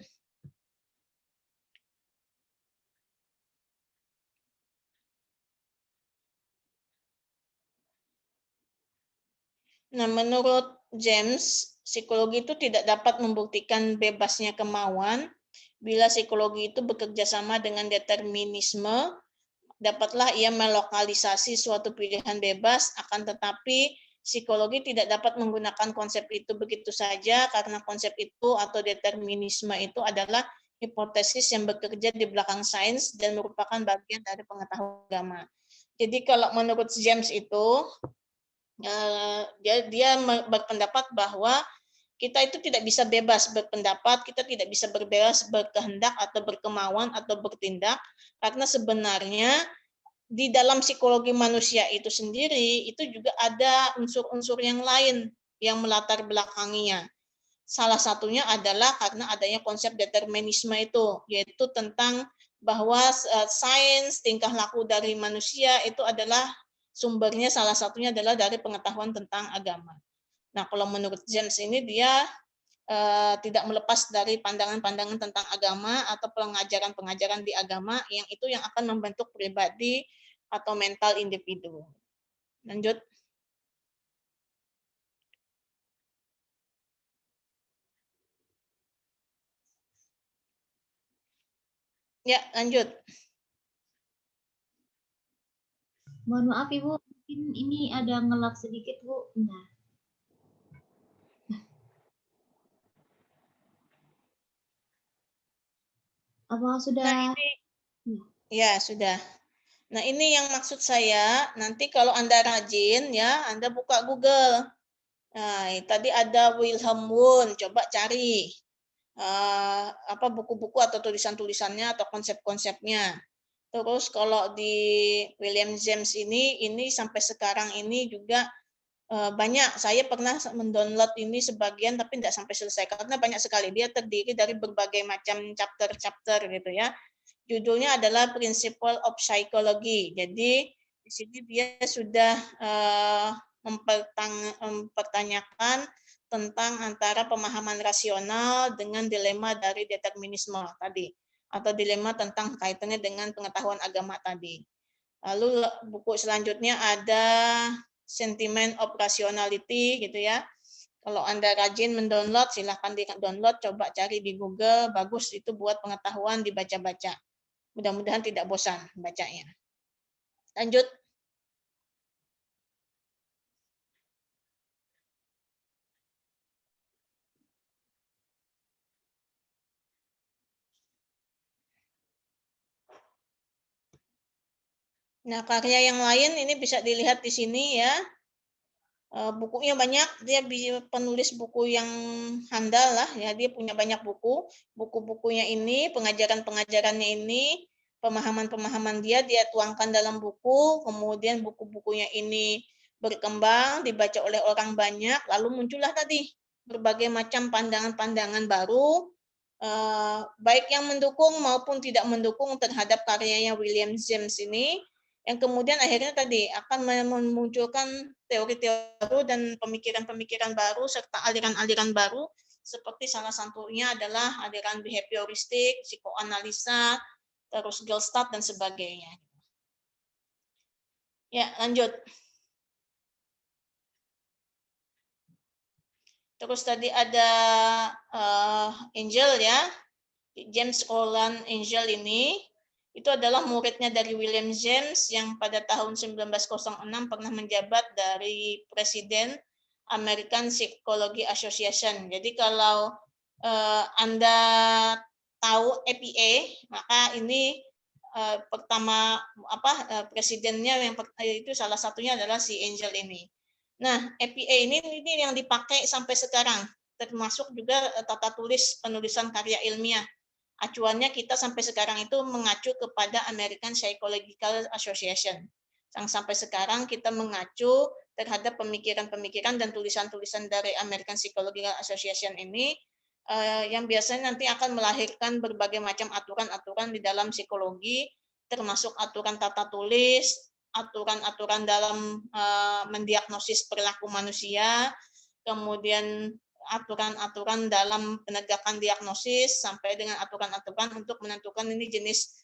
Nah, menurut James, psikologi itu tidak dapat membuktikan bebasnya kemauan. Bila psikologi itu bekerja sama dengan determinisme, dapatlah ia melokalisasi suatu pilihan bebas, akan tetapi psikologi tidak dapat menggunakan konsep itu begitu saja karena konsep itu atau determinisme itu adalah hipotesis yang bekerja di belakang sains dan merupakan bagian dari pengetahuan agama. Jadi kalau menurut James itu dia berpendapat bahwa kita itu tidak bisa bebas berpendapat, kita tidak bisa bebas berkehendak atau berkemauan atau bertindak, karena sebenarnya di dalam psikologi manusia itu sendiri, itu juga ada unsur-unsur yang lain yang melatar belakanginya. Salah satunya adalah karena adanya konsep determinisme itu, yaitu tentang bahwa sains, tingkah laku dari manusia itu adalah sumbernya salah satunya adalah dari pengetahuan tentang agama. Nah, kalau menurut James ini dia tidak melepas dari pandangan-pandangan tentang agama atau pengajaran-pengajaran di agama yang itu yang akan membentuk pribadi atau mental individu. Lanjut. Ya, lanjut. Mohon maaf Ibu, mungkin ini ada ngelak sedikit Bu. Nah. Apakah sudah? Nah, ini, ya, sudah. Nah, ini yang maksud saya, nanti kalau Anda rajin ya, Anda buka Google. Nah, tadi ada Wilhelm Wundt, coba cari apa buku-buku atau tulisan-tulisannya atau konsep-konsepnya. Terus kalau di William James ini sampai sekarang ini juga banyak. Saya pernah mendownload ini sebagian tapi tidak sampai selesai karena banyak sekali. Dia terdiri dari berbagai macam chapter-chapter gitu ya. Judulnya adalah Principle of Psychology. Jadi di sini dia sudah mempertanyakan tentang antara pemahaman rasional dengan dilema dari determinisme tadi atau dilema tentang kaitannya dengan pengetahuan agama tadi. Lalu buku selanjutnya ada Sentiment of Rationality gitu ya. Kalau Anda rajin mendownload, silahkan di-download, coba cari di Google, bagus itu buat pengetahuan dibaca-baca. Mudah-mudahan tidak bosan bacanya. Lanjut. Nah, karya yang lain ini bisa dilihat di sini ya. Bukunya banyak, dia penulis buku yang handal lah ya, dia punya banyak buku. Buku-bukunya ini, pengajaran-pengajarannya ini, pemahaman-pemahaman dia tuangkan dalam buku, kemudian buku-bukunya ini berkembang, dibaca oleh orang banyak, lalu muncullah tadi berbagai macam pandangan-pandangan baru, baik yang mendukung maupun tidak mendukung terhadap karyanya William James ini, yang kemudian akhirnya tadi akan memunculkan teori-teori baru dan pemikiran-pemikiran baru serta aliran-aliran baru, seperti salah satunya adalah aliran behavioristik, psikoanalisa, terus Gestalt dan sebagainya. Ya, lanjut. Terus tadi ada Angel ya, James Orland Angel ini. Itu adalah muridnya dari William James yang pada tahun 1906 pernah menjabat dari Presiden American Psychology Association. Jadi kalau Anda tahu APA, maka ini pertama presidennya yang itu salah satunya adalah si Angel ini. Nah, APA ini yang dipakai sampai sekarang, termasuk juga tata tulis penulisan karya ilmiah. Acuannya kita sampai sekarang itu mengacu kepada American Psychological Association. Yang sampai sekarang kita mengacu terhadap pemikiran-pemikiran dan tulisan-tulisan dari American Psychological Association ini yang biasanya nanti akan melahirkan berbagai macam aturan-aturan di dalam psikologi, termasuk aturan tata tulis, aturan-aturan dalam mendiagnosis perilaku manusia, kemudian aturan-aturan dalam penegakan diagnosis sampai dengan aturan-aturan untuk menentukan ini jenis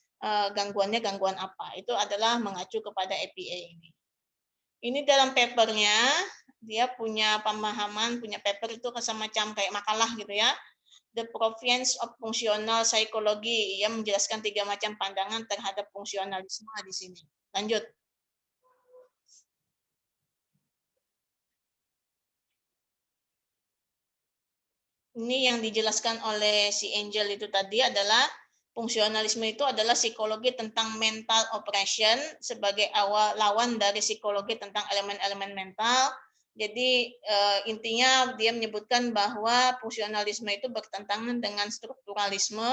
gangguannya gangguan apa. Itu adalah mengacu kepada APA ini. Ini dalam papernya dia punya pemahaman, punya paper itu semacam kayak makalah gitu ya. The Province of Functional Psychology. Ia menjelaskan 3 macam pandangan terhadap fungsionalisme di sini. Lanjut. Ini yang dijelaskan oleh si Angel itu tadi adalah fungsionalisme itu adalah psikologi tentang mental operation sebagai awal lawan dari psikologi tentang elemen-elemen mental. Jadi intinya dia menyebutkan bahwa fungsionalisme itu bertentangan dengan strukturalisme,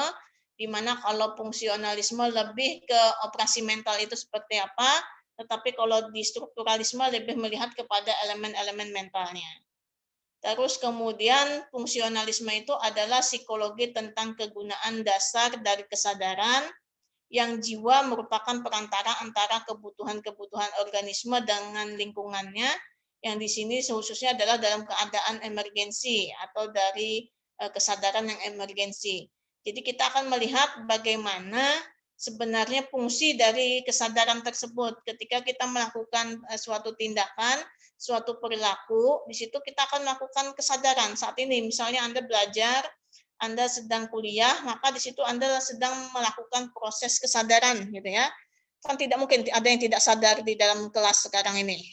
di mana kalau fungsionalisme lebih ke operasi mental itu seperti apa, tetapi kalau di strukturalisme lebih melihat kepada elemen-elemen mentalnya. Terus kemudian fungsionalisme itu adalah psikologi tentang kegunaan dasar dari kesadaran yang jiwa merupakan perantara antara kebutuhan-kebutuhan organisme dengan lingkungannya, yang di sini khususnya adalah dalam keadaan emergensi atau dari kesadaran yang emergensi. Jadi kita akan melihat bagaimana sebenarnya fungsi dari kesadaran tersebut ketika kita melakukan suatu tindakan, suatu perilaku, di situ kita akan melakukan kesadaran. Saat ini misalnya Anda belajar, Anda sedang kuliah, maka di situ Anda sedang melakukan proses kesadaran gitu ya. Kan tidak mungkin ada yang tidak sadar di dalam kelas sekarang ini.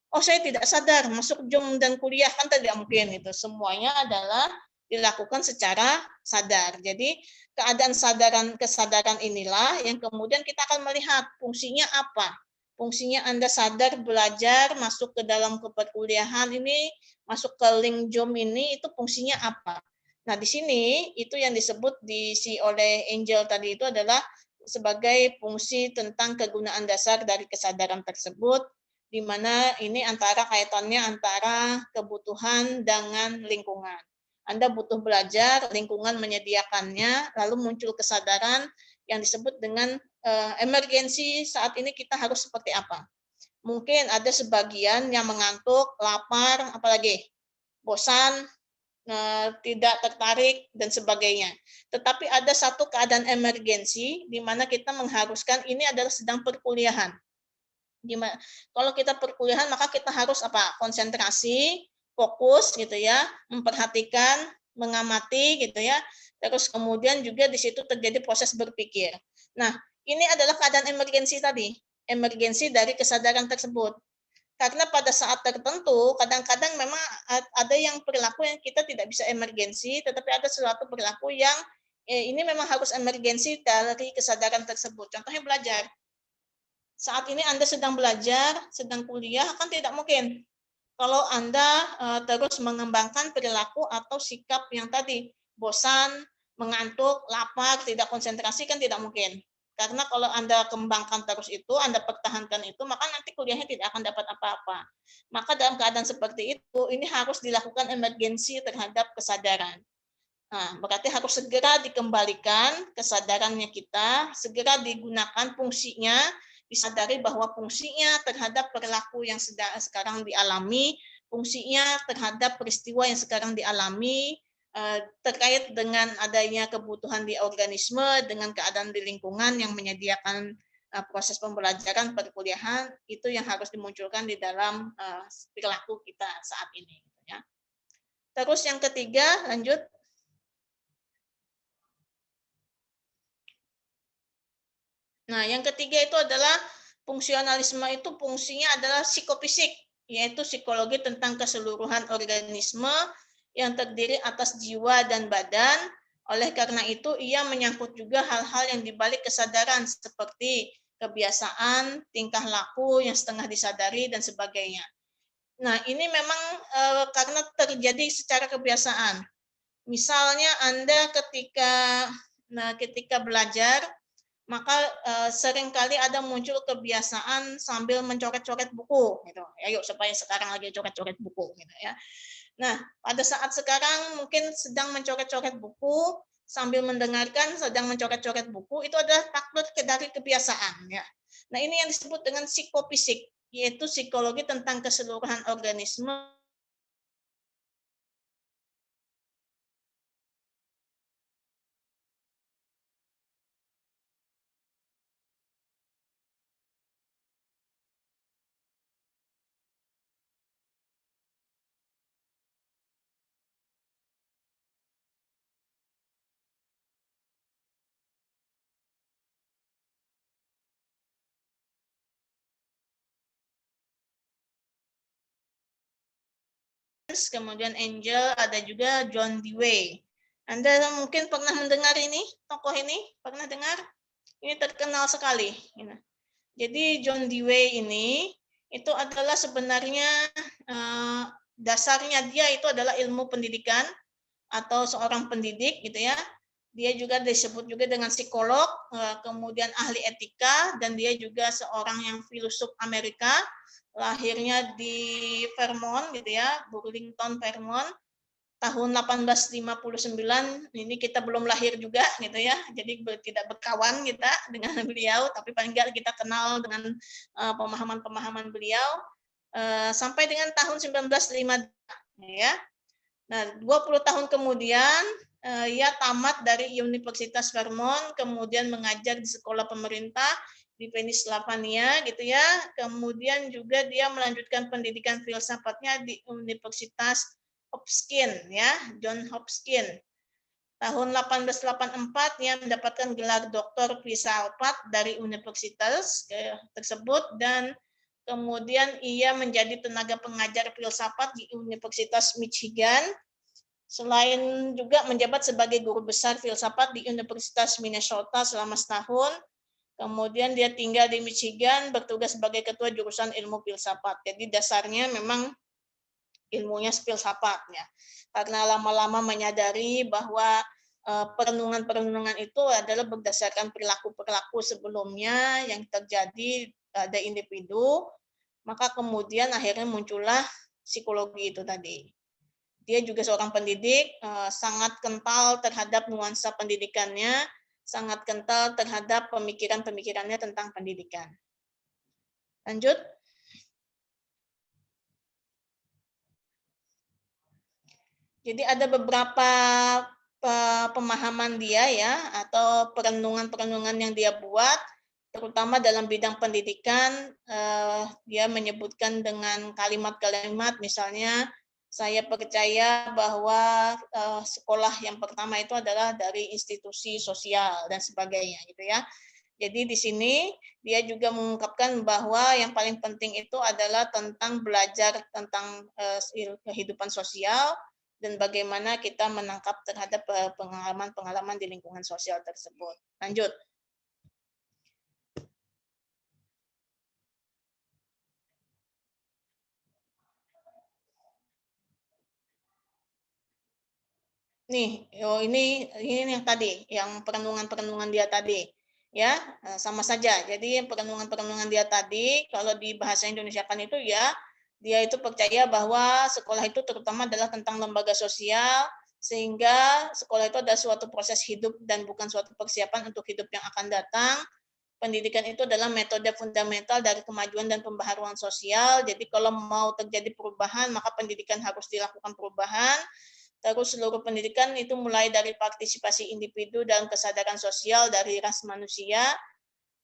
Oh, saya tidak sadar masuk Zoom dan kuliah, kan tidak mungkin itu. Semuanya adalah dilakukan secara sadar. Jadi keadaan kesadaran inilah yang kemudian kita akan melihat fungsinya apa. Fungsinya Anda sadar belajar, masuk ke dalam keperkuliahan ini, masuk ke link Zoom ini, itu fungsinya apa. Nah, di sini itu yang disebut oleh Angel tadi itu adalah sebagai fungsi tentang kegunaan dasar dari kesadaran tersebut, di mana ini kaitannya antara kebutuhan dengan lingkungan. Anda butuh belajar, lingkungan menyediakannya, lalu muncul kesadaran yang disebut dengan emergensi saat ini kita harus seperti apa. Mungkin ada sebagian yang mengantuk, lapar, apalagi bosan, tidak tertarik, dan sebagainya. Tetapi ada satu keadaan emergensi di mana kita mengharuskan ini adalah sedang perkuliahan. Kalau kita perkuliahan maka kita harus konsentrasi, fokus gitu ya, memperhatikan, mengamati gitu ya. Terus kemudian juga di situ terjadi proses berpikir. Nah, ini adalah keadaan emergensi tadi, emergensi dari kesadaran tersebut. Karena pada saat tertentu kadang-kadang memang ada yang perilaku yang kita tidak bisa emergensi, tetapi ada suatu perilaku yang ini memang harus emergensi dari kesadaran tersebut. Contohnya belajar. Saat ini Anda sedang belajar, sedang kuliah, kan tidak mungkin kalau Anda terus mengembangkan perilaku atau sikap yang tadi, bosan, mengantuk, lapar, tidak konsentrasi, kan tidak mungkin. Karena kalau Anda kembangkan terus itu, Anda pertahankan itu, maka nanti kuliahnya tidak akan dapat apa-apa. Maka dalam keadaan seperti itu, ini harus dilakukan emergensi terhadap kesadaran. Nah, berarti harus segera dikembalikan kesadarannya kita, segera digunakan fungsinya, disadari bahwa fungsinya terhadap perilaku yang sekarang dialami, fungsinya terhadap peristiwa yang sekarang dialami, terkait dengan adanya kebutuhan di organisme, dengan keadaan di lingkungan yang menyediakan proses pembelajaran perkuliahan, itu yang harus dimunculkan di dalam perilaku kita saat ini. Terus yang ketiga, lanjut. Nah, yang ketiga itu adalah fungsionalisme itu fungsinya adalah psikofisik, yaitu psikologi tentang keseluruhan organisme yang terdiri atas jiwa dan badan. Oleh karena itu, ia menyangkut juga hal-hal yang dibalik kesadaran seperti kebiasaan, tingkah laku yang setengah disadari, dan sebagainya. Nah, ini memang karena terjadi secara kebiasaan. Misalnya Anda ketika belajar, maka seringkali ada muncul kebiasaan sambil mencoret-coret buku gitu. Ayo supaya sekarang lagi coret-coret buku gitu ya. Nah, pada saat sekarang mungkin sedang mencoret-coret buku sambil mendengarkan sedang mencoret-coret buku, itu adalah takdir dari kebiasaan ya. Nah, ini yang disebut dengan psikofisik, yaitu psikologi tentang keseluruhan organisme kemudian Angel, ada juga John Dewey. Anda mungkin pernah mendengar ini, tokoh ini? Pernah dengar? Ini terkenal sekali. Jadi John Dewey ini itu adalah sebenarnya dasarnya dia itu adalah ilmu pendidikan atau seorang pendidik gitu ya. Dia juga disebut juga dengan psikolog, kemudian ahli etika, dan dia juga seorang yang filosof Amerika. Lahirnya di Vermont gitu ya, Burlington, Vermont. Tahun 1859, ini kita belum lahir juga gitu ya, jadi tidak berkawan kita dengan beliau, tapi paling nggak kita kenal dengan pemahaman-pemahaman beliau sampai dengan tahun 1905 ya. Nah, 20 tahun kemudian ia tamat dari Universitas Vermont, kemudian mengajar di sekolah pemerintah di Pennsylvania gitu ya. Kemudian juga dia melanjutkan pendidikan filsafatnya di Universitas Hopkins ya, John Hopkins. Tahun 1884 ia mendapatkan gelar doktor filsafat dari universitas tersebut dan kemudian ia menjadi tenaga pengajar filsafat di Universitas Michigan. Selain juga menjabat sebagai guru besar filsafat di Universitas Minnesota selama setahun. Kemudian dia tinggal di Michigan, bertugas sebagai ketua jurusan ilmu filsafat. Jadi dasarnya memang ilmunya filsafat ya. Karena lama-lama menyadari bahwa perenungan-perenungan itu adalah berdasarkan perilaku-perilaku sebelumnya yang terjadi pada individu, maka kemudian akhirnya muncullah psikologi itu tadi. Dia juga seorang pendidik, sangat kental terhadap nuansa pendidikannya, sangat kental terhadap pemikiran-pemikirannya tentang pendidikan. Lanjut. Jadi ada beberapa pemahaman dia ya, atau perenungan-perenungan yang dia buat, terutama dalam bidang pendidikan. Dia menyebutkan dengan kalimat-kalimat, misalnya, saya percaya bahwa sekolah yang pertama itu adalah dari institusi sosial dan sebagainya, gitu ya. Jadi di sini dia juga mengungkapkan bahwa yang paling penting itu adalah tentang belajar tentang kehidupan sosial dan bagaimana kita menangkap terhadap pengalaman-pengalaman di lingkungan sosial tersebut. Lanjut. Nih, ini yang tadi, yang perenungan-perenungan dia tadi. Ya, sama saja. Jadi perenungan-perenungan dia tadi, kalau di bahasa Indonesia kan itu ya, dia itu percaya bahwa sekolah itu terutama adalah tentang lembaga sosial, sehingga sekolah itu adalah suatu proses hidup dan bukan suatu persiapan untuk hidup yang akan datang. Pendidikan itu adalah metode fundamental dari kemajuan dan pembaharuan sosial. Jadi kalau mau terjadi perubahan, maka pendidikan harus dilakukan perubahan. Terus seluruh pendidikan itu mulai dari partisipasi individu dalam kesadaran sosial dari ras manusia,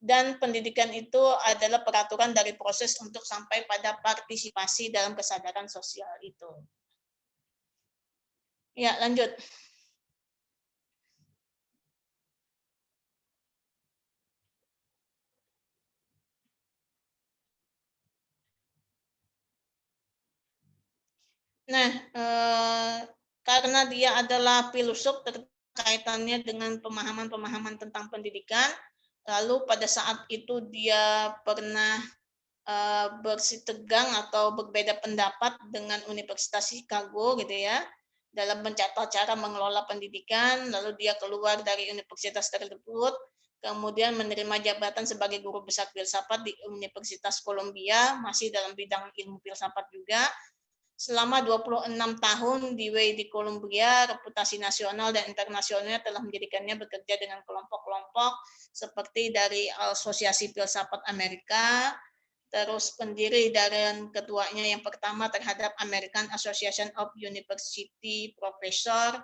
dan pendidikan itu adalah peraturan dari proses untuk sampai pada partisipasi dalam kesadaran sosial itu. Ya, lanjut. Nah, karena dia adalah filsuf terkaitannya dengan pemahaman-pemahaman tentang pendidikan, lalu pada saat itu dia pernah bersitegang atau berbeda pendapat dengan Universitas Chicago gitu ya, dalam mencatat cara mengelola pendidikan. Lalu dia keluar dari universitas tersebut, kemudian menerima jabatan sebagai guru besar filsafat di Universitas Columbia, masih dalam bidang ilmu filsafat juga. Selama 26 tahun di Columbia, reputasi nasional dan internasionalnya telah menjadikannya bekerja dengan kelompok-kelompok seperti dari Asosiasi Filsafat Amerika, terus pendiri dan ketuanya yang pertama terhadap American Association of University Professor,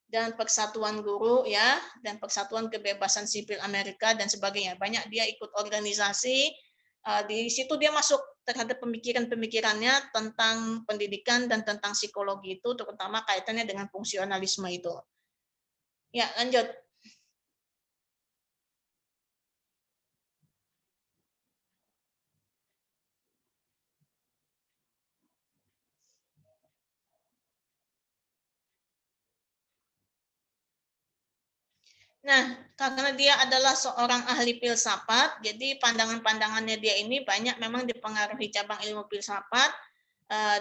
dan Persatuan Guru ya, dan Persatuan Kebebasan Sipil Amerika dan sebagainya. Banyak dia ikut organisasi. Di situ dia masuk terhadap pemikiran-pemikirannya tentang pendidikan dan tentang psikologi itu, terutama kaitannya dengan fungsionalisme itu. Ya, lanjut. Nah, karena dia adalah seorang ahli filsafat, jadi pandangan-pandangannya dia ini banyak memang dipengaruhi cabang ilmu filsafat.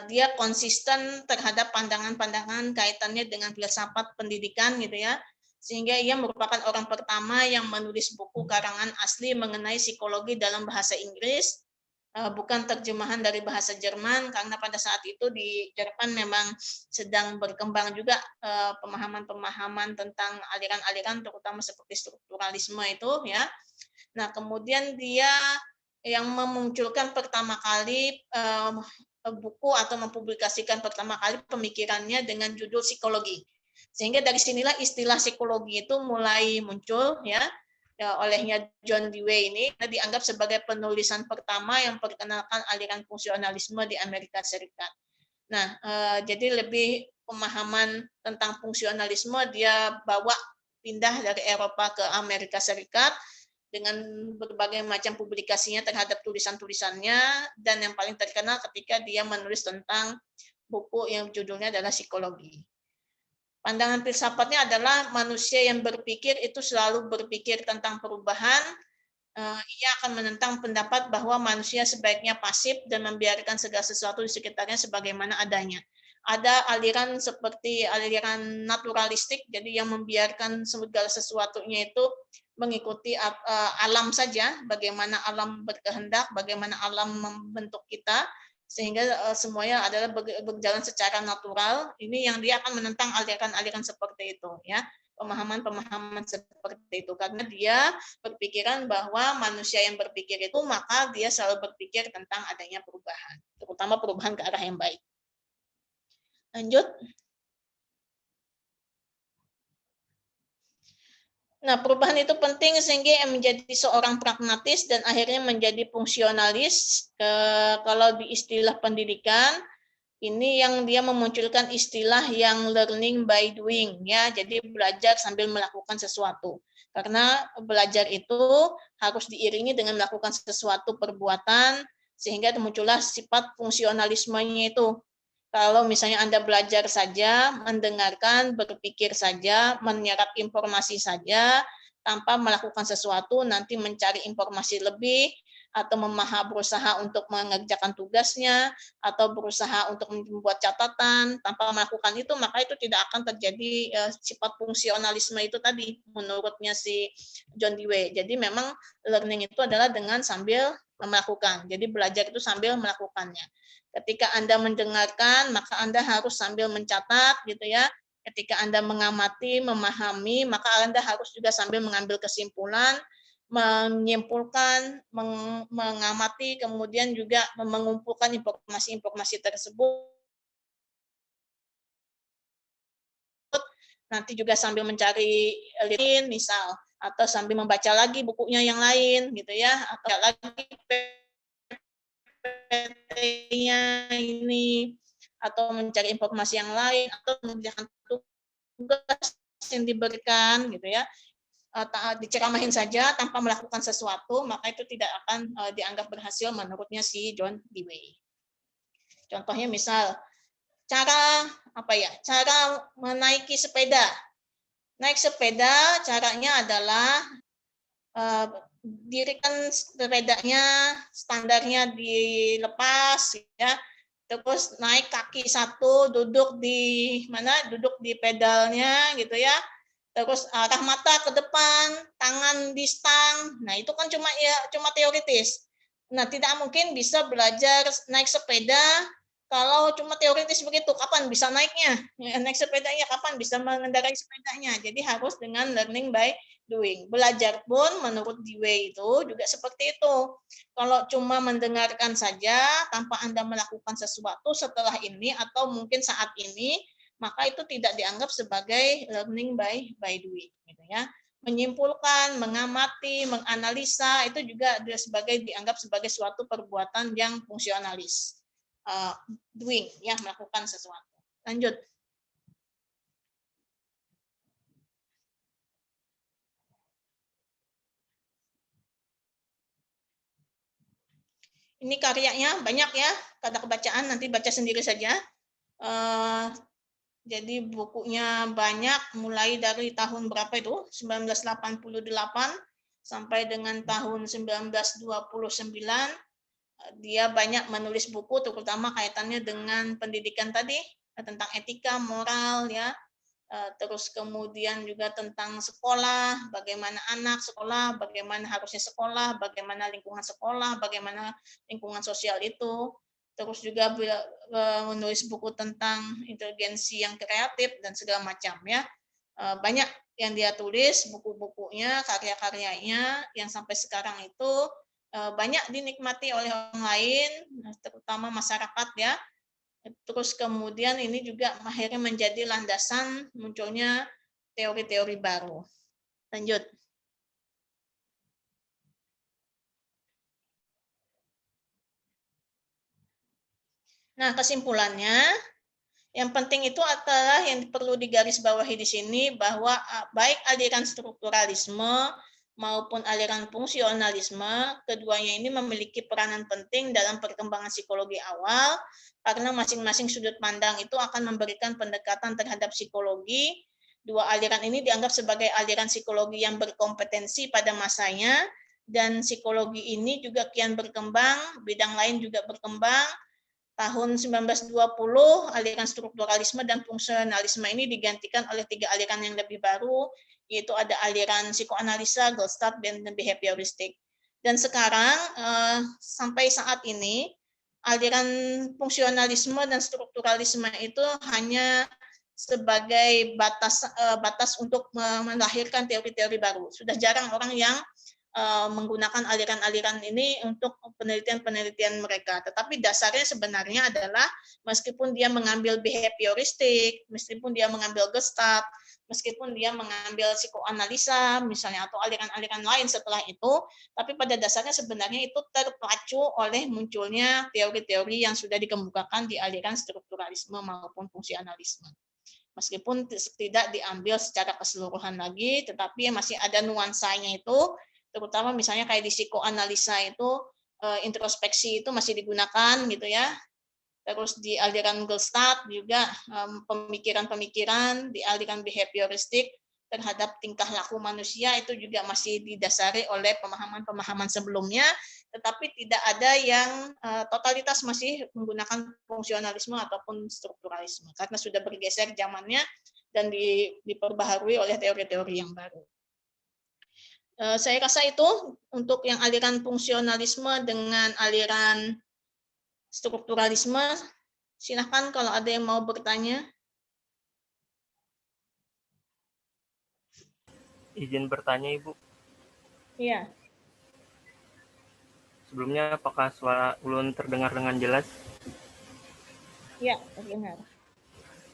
Dia konsisten terhadap pandangan-pandangan kaitannya dengan filsafat pendidikan gitu ya. Sehingga ia merupakan orang pertama yang menulis buku karangan asli mengenai psikologi dalam bahasa Inggris, bukan terjemahan dari bahasa Jerman, karena pada saat itu di Jerman memang sedang berkembang juga pemahaman-pemahaman tentang aliran-aliran terutama seperti strukturalisme itu ya. Nah, kemudian dia yang memunculkan pertama kali buku atau mempublikasikan pertama kali pemikirannya dengan judul psikologi. Sehingga dari sinilah istilah psikologi itu mulai muncul ya olehnya John Dewey ini dianggap sebagai penulisan pertama yang perkenalkan aliran fungsionalisme di Amerika Serikat. Nah, jadi lebih pemahaman tentang fungsionalisme dia bawa pindah dari Eropa ke Amerika Serikat dengan berbagai macam publikasinya terhadap tulisan-tulisannya, dan yang paling terkenal ketika dia menulis tentang buku yang judulnya adalah Psikologi. Pandangan filsafatnya adalah manusia yang berpikir itu selalu berpikir tentang perubahan. Ia akan menentang pendapat bahwa manusia sebaiknya pasif dan membiarkan segala sesuatu di sekitarnya sebagaimana adanya. Ada aliran seperti aliran naturalistik, jadi yang membiarkan segala sesuatunya itu mengikuti alam saja, bagaimana alam berkehendak, bagaimana alam membentuk kita, sehingga semuanya adalah berjalan secara natural. Ini yang dia akan menentang aliran-aliran seperti itu ya, pemahaman-pemahaman seperti itu, karena dia berpikiran bahwa manusia yang berpikir itu maka dia selalu berpikir tentang adanya perubahan, terutama perubahan ke arah yang baik. Lanjut. Nah, perubahan itu penting sehingga menjadi seorang pragmatis dan akhirnya menjadi fungsionalis. Kalau di istilah pendidikan, ini yang dia memunculkan istilah yang learning by doing ya. Jadi belajar sambil melakukan sesuatu. Karena belajar itu harus diiringi dengan melakukan sesuatu perbuatan sehingga muncullah sifat fungsionalismenya itu. Kalau misalnya Anda belajar saja, mendengarkan, berpikir saja, menyerap informasi saja, tanpa melakukan sesuatu, nanti mencari informasi lebih, atau berusaha untuk mengerjakan tugasnya, atau berusaha untuk membuat catatan, tanpa melakukan itu, maka itu tidak akan terjadi sifat fungsionalisme itu tadi, menurutnya si John Dewey. Jadi memang learning itu adalah dengan sambil melakukan. Jadi belajar itu sambil melakukannya. Ketika Anda mendengarkan, maka Anda harus sambil mencatat gitu ya. Ketika Anda mengamati, memahami, maka Anda harus juga sambil mengambil kesimpulan, menyimpulkan, mengamati, kemudian juga mengumpulkan informasi-informasi tersebut. Nanti juga sambil mencari lain, misal, atau sambil membaca lagi bukunya yang lain gitu ya, atau lagi PT-nya ini, atau mencari informasi yang lain, atau mengerjakan tugas yang diberikan gitu ya, diceramahin saja tanpa melakukan sesuatu, maka itu tidak akan dianggap berhasil menurutnya si John Dewey. Contohnya misal cara menaiki sepeda. Naik sepeda caranya adalah dirikan sepedanya, standarnya dilepas ya, terus naik kaki satu, duduk di pedalnya gitu ya, terus arah mata ke depan, tangan di stang. Nah, itu kan cuma teoritis. Nah, tidak mungkin bisa belajar naik sepeda kalau cuma teoritis begitu. Kapan bisa naiknya? Naik sepedanya kapan bisa mengendarai sepedanya? Jadi harus dengan learning by doing. Belajar pun menurut Dewey itu juga seperti itu. Kalau cuma mendengarkan saja tanpa Anda melakukan sesuatu setelah ini atau mungkin saat ini, maka itu tidak dianggap sebagai learning by doing gitu ya. Menyimpulkan, mengamati, menganalisa itu juga dianggap sebagai suatu perbuatan yang fungsionalis. Doing ya, melakukan sesuatu. Lanjut. Ini karyanya banyak ya, kata kebacaan nanti baca sendiri saja. Jadi bukunya banyak, mulai dari tahun berapa itu? 1988 sampai dengan tahun 1929. Dia banyak menulis buku, terutama kaitannya dengan pendidikan tadi, tentang etika, moral, ya. Terus kemudian juga tentang sekolah, bagaimana anak sekolah, bagaimana harusnya sekolah, bagaimana lingkungan sekolah, bagaimana lingkungan sosial itu. Terus juga menulis buku tentang inteligensi yang kreatif dan segala macam, ya. Banyak yang dia tulis, buku-bukunya, karya-karyanya yang sampai sekarang itu banyak dinikmati oleh orang lain, terutama masyarakat, ya. Terus kemudian ini juga akhirnya menjadi landasan munculnya teori-teori baru. Lanjut. Nah, kesimpulannya, yang penting itu adalah yang perlu digarisbawahi di sini bahwa baik aliran strukturalisme maupun aliran fungsionalisme, keduanya ini memiliki peranan penting dalam perkembangan psikologi awal, karena masing-masing sudut pandang itu akan memberikan pendekatan terhadap psikologi. Dua aliran ini dianggap sebagai aliran psikologi yang berkompetensi pada masanya, dan psikologi ini juga kian berkembang, bidang lain juga berkembang. Tahun 1920, aliran strukturalisme dan fungsionalisme ini digantikan oleh 3 aliran yang lebih baru, yaitu ada aliran psikoanalisa, Gestalt, dan behavioristik. Dan sekarang, sampai saat ini, aliran fungsionalisme dan strukturalisme itu hanya sebagai batas untuk melahirkan teori-teori baru. Sudah jarang orang yang menggunakan aliran-aliran ini untuk penelitian-penelitian mereka. Tetapi dasarnya sebenarnya adalah meskipun dia mengambil behavioristik, meskipun dia mengambil Gestalt, meskipun dia mengambil psikoanalisa misalnya atau aliran-aliran lain setelah itu, tapi pada dasarnya sebenarnya itu terpacu oleh munculnya teori-teori yang sudah dikemukakan di aliran strukturalisme maupun fungsionalisme. Meskipun tidak diambil secara keseluruhan lagi, tetapi masih ada nuansanya itu, terutama misalnya kayak di psikoanalisa itu introspeksi itu masih digunakan gitu ya. Terus di aliran Gestalt juga pemikiran-pemikiran, di aliran behavioristik terhadap tingkah laku manusia itu juga masih didasari oleh pemahaman-pemahaman sebelumnya, tetapi tidak ada yang totalitas masih menggunakan fungsionalisme ataupun strukturalisme karena sudah bergeser zamannya dan diperbaharui oleh teori-teori yang baru. Saya rasa itu untuk yang aliran fungsionalisme dengan aliran strukturalisme. Silahkan kalau ada yang mau bertanya. Izin bertanya, Ibu. Iya. Sebelumnya, apakah suara ulun terdengar dengan jelas? Iya, terdengar.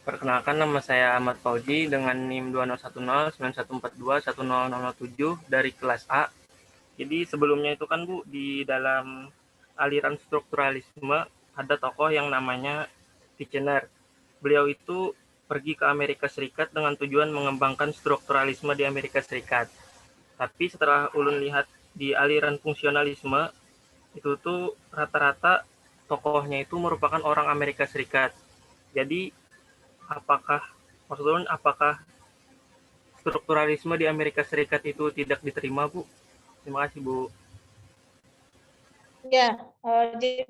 Perkenalkan, nama saya Ahmad Fauzi dengan NIM 201091421007 dari kelas A. Jadi sebelumnya itu kan Bu, di dalam aliran strukturalisme ada tokoh yang namanya Titchener. Beliau itu pergi ke Amerika Serikat dengan tujuan mengembangkan strukturalisme di Amerika Serikat. Tapi setelah ulun lihat di aliran fungsionalisme, itu tuh rata-rata tokohnya itu merupakan orang Amerika Serikat. Jadi apakah strukturalisme di Amerika Serikat itu tidak diterima, Bu? Terima kasih, Bu. Ya, jadi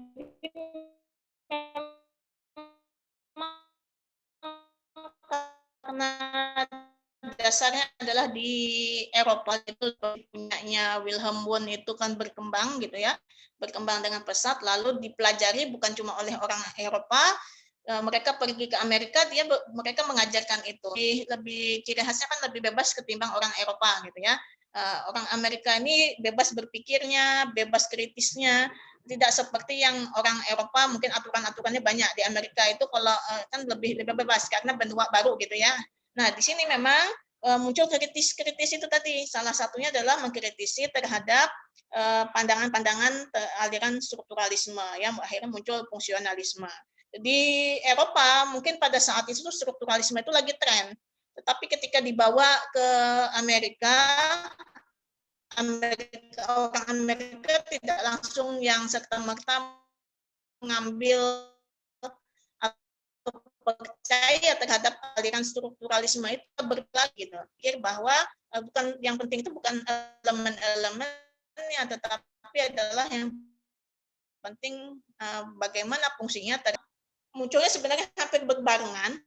karena dasarnya adalah di Eropa itu punyanya Wilhelm Wundt itu kan berkembang gitu ya, berkembang dengan pesat, lalu dipelajari bukan cuma oleh orang Eropa, mereka pergi ke Amerika, mereka mengajarkan itu. Lebih ciri khasnya kan lebih bebas ketimbang orang Eropa gitu ya. Orang Amerika ini bebas berpikirnya, bebas kritisnya, tidak seperti yang orang Eropa mungkin aturan-aturannya banyak. Di Amerika itu kalau kan lebih bebas karena benua baru gitu ya. Nah, di sini memang muncul kritis itu tadi. Salah satunya adalah mengkritisi terhadap pandangan-pandangan aliran strukturalisme ya, akhirnya muncul fungsionalisme. Di Eropa mungkin pada saat itu strukturalisme itu lagi tren, tetapi ketika dibawa ke Amerika, orang Amerika tidak langsung yang serta-merta mengambil atau percaya terhadap aliran strukturalisme itu berlagi gitu. Pikir bahwa bukan yang penting itu bukan elemen-elemennya, tetapi adalah yang penting bagaimana fungsinya. Munculnya sebenarnya hampir berbarengan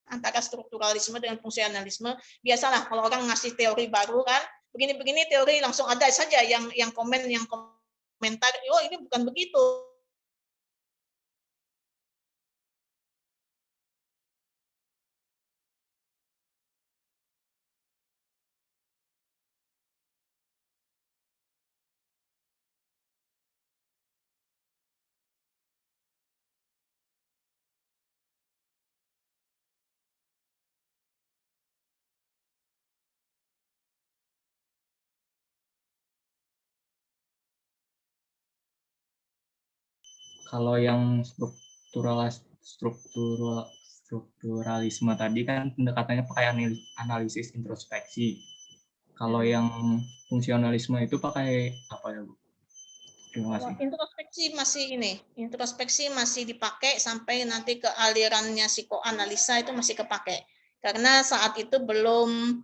antara strukturalisme dengan fungsionalisme. Biasalah kalau orang ngasih teori baru kan, begini-begini teori langsung ada saja yang komentar, oh ini bukan begitu. Kalau yang strukturalisme tadi kan pendekatannya pakai analisis introspeksi. Kalau yang fungsionalisme itu pakai apa ya, Bu? Terima kasih. Introspeksi masih dipakai sampai nanti ke alirannya psikoanalisa itu masih kepakai. Karena saat itu belum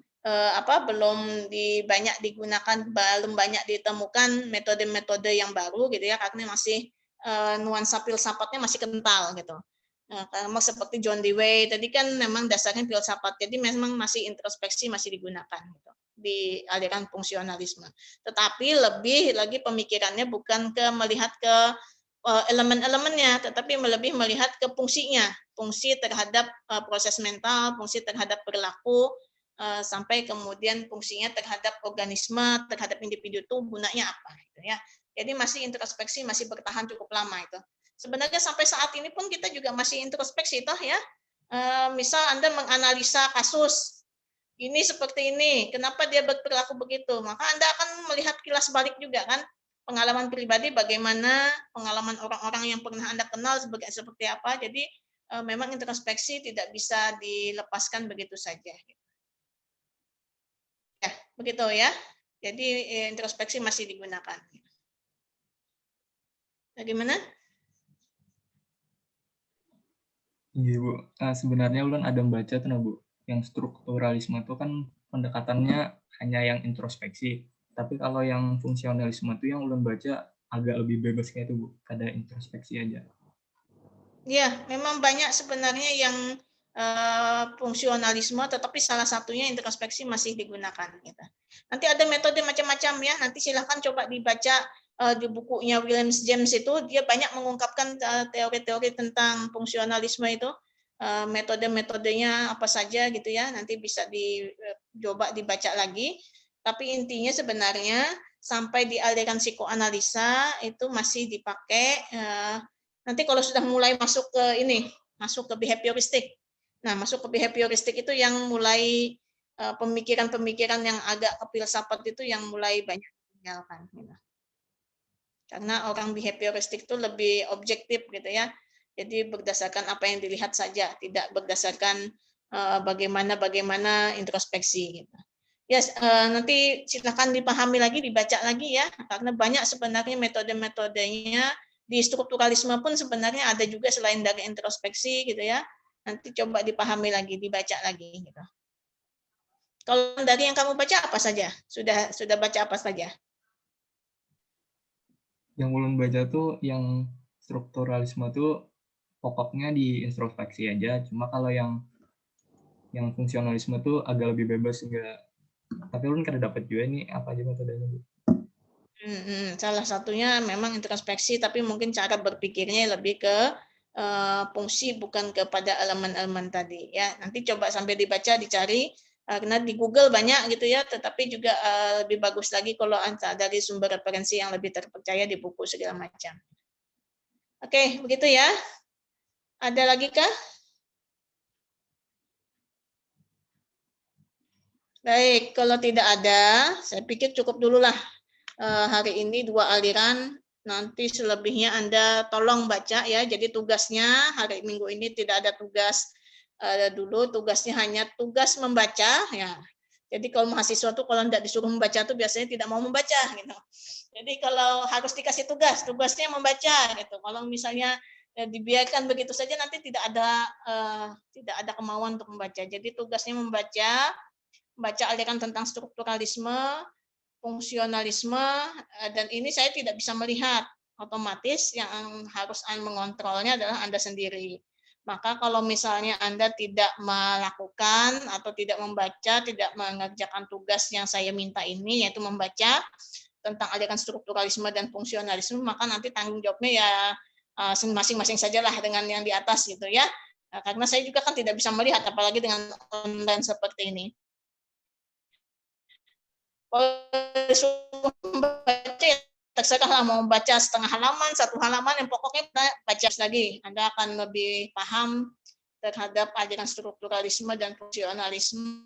banyak digunakan, belum banyak ditemukan metode-metode yang baru gitu ya, karena masih nuansa filsafatnya masih kental gitu. Karena seperti John Dewey tadi kan memang dasarnya filsafat, jadi memang masih introspeksi masih digunakan gitu di aliran fungsionalisme. Tetapi lebih lagi pemikirannya bukan melihat ke elemen-elemennya, tetapi lebih melihat ke fungsinya, fungsi terhadap proses mental, fungsi terhadap perilaku, sampai kemudian fungsinya terhadap organisme, terhadap individu itu gunanya apa gitu ya. Jadi masih introspeksi masih bertahan cukup lama itu. Sebenarnya sampai saat ini pun kita juga masih introspeksi toh ya. Misal Anda menganalisa kasus ini seperti ini, kenapa dia berperilaku begitu? Maka Anda akan melihat kilas balik juga kan, pengalaman pribadi bagaimana, pengalaman orang-orang yang pernah Anda kenal seperti apa. Jadi memang introspeksi tidak bisa dilepaskan begitu saja. Ya, begitu ya. Jadi introspeksi masih digunakan. Bagaimana? Iya, Bu. Sebenarnya Ulun ada membaca tuh, Bu, yang strukturalisme itu kan pendekatannya hanya yang introspeksi. Tapi kalau yang fungsionalisme itu yang Ulun baca agak lebih bebas kayak itu, Bu. Ada introspeksi aja. Ya, memang banyak sebenarnya yang fungsionalisme, tetapi salah satunya introspeksi masih digunakan. Gitu. Nanti ada metode macam-macam ya. Nanti silahkan coba dibaca di bukunya William James itu, dia banyak mengungkapkan teori-teori tentang fungsionalisme itu, metode-metodenya apa saja gitu ya. Nanti bisa dicoba dibaca lagi. Tapi intinya sebenarnya sampai di aliran psikoanalisa itu masih dipakai. Nanti kalau sudah mulai masuk ke behavioristik. Nah, masuk ke behavioristik itu yang mulai pemikiran-pemikiran yang agak kefilsafat itu yang mulai banyak ditinggalkan. Gitu. Karena orang behavioristik itu lebih objektif gitu ya. Jadi berdasarkan apa yang dilihat saja, tidak berdasarkan bagaimana introspeksi. Gitu. Ya, nanti silakan dipahami lagi, dibaca lagi ya, karena banyak sebenarnya metode-metodenya. Di strukturalisme pun sebenarnya ada juga selain dari introspeksi gitu ya. Nanti coba dipahami lagi, dibaca lagi gitu. Kalau dari yang kamu baca apa saja? Sudah baca apa saja? Yang ulun baca tuh yang strukturalisme tuh pokoknya di introspeksi aja. Cuma kalau yang fungsionalisme tuh agak lebih bebas enggak. Tapi ulun kada dapat juga nih apa aja metodenya, Bu. Salah satunya memang introspeksi, tapi mungkin cara berpikirnya lebih ke fungsi bukan kepada elemen-elemen tadi ya. Nanti coba sambil dibaca, dicari karena di Google banyak gitu ya, tetapi juga lebih bagus lagi kalau dari sumber referensi yang lebih terpercaya di buku segala macam. Oke, begitu ya. Ada lagi kah? Baik, kalau tidak ada, saya pikir cukup dululah. Hari ini 2 aliran, nanti selebihnya Anda tolong baca ya. Jadi tugasnya hari Minggu ini tidak ada tugas dulu, tugasnya hanya tugas membaca ya. Jadi kalau mahasiswa tuh kalau tidak disuruh membaca tuh biasanya tidak mau membaca gitu. Jadi kalau harus dikasih tugasnya membaca gitu. Kalau misalnya dibiarkan begitu saja nanti tidak ada kemauan untuk membaca. Jadi tugasnya membaca aliran tentang strukturalisme, fungsionalisme, dan ini saya tidak bisa melihat, otomatis yang harus mengontrolnya adalah Anda sendiri. Maka kalau misalnya Anda tidak melakukan atau tidak membaca, tidak mengerjakan tugas yang saya minta ini, yaitu membaca tentang aliran strukturalisme dan fungsionalisme, maka nanti tanggung jawabnya ya masing-masing sajalah dengan yang di atas gitu ya. Karena saya juga kan tidak bisa melihat, apalagi dengan online seperti ini. Kalau membaca ya terserahlah, mau baca setengah halaman, 1 halaman, yang pokoknya baca lagi. Anda akan lebih paham terhadap aliran strukturalisme dan fungsionalisme.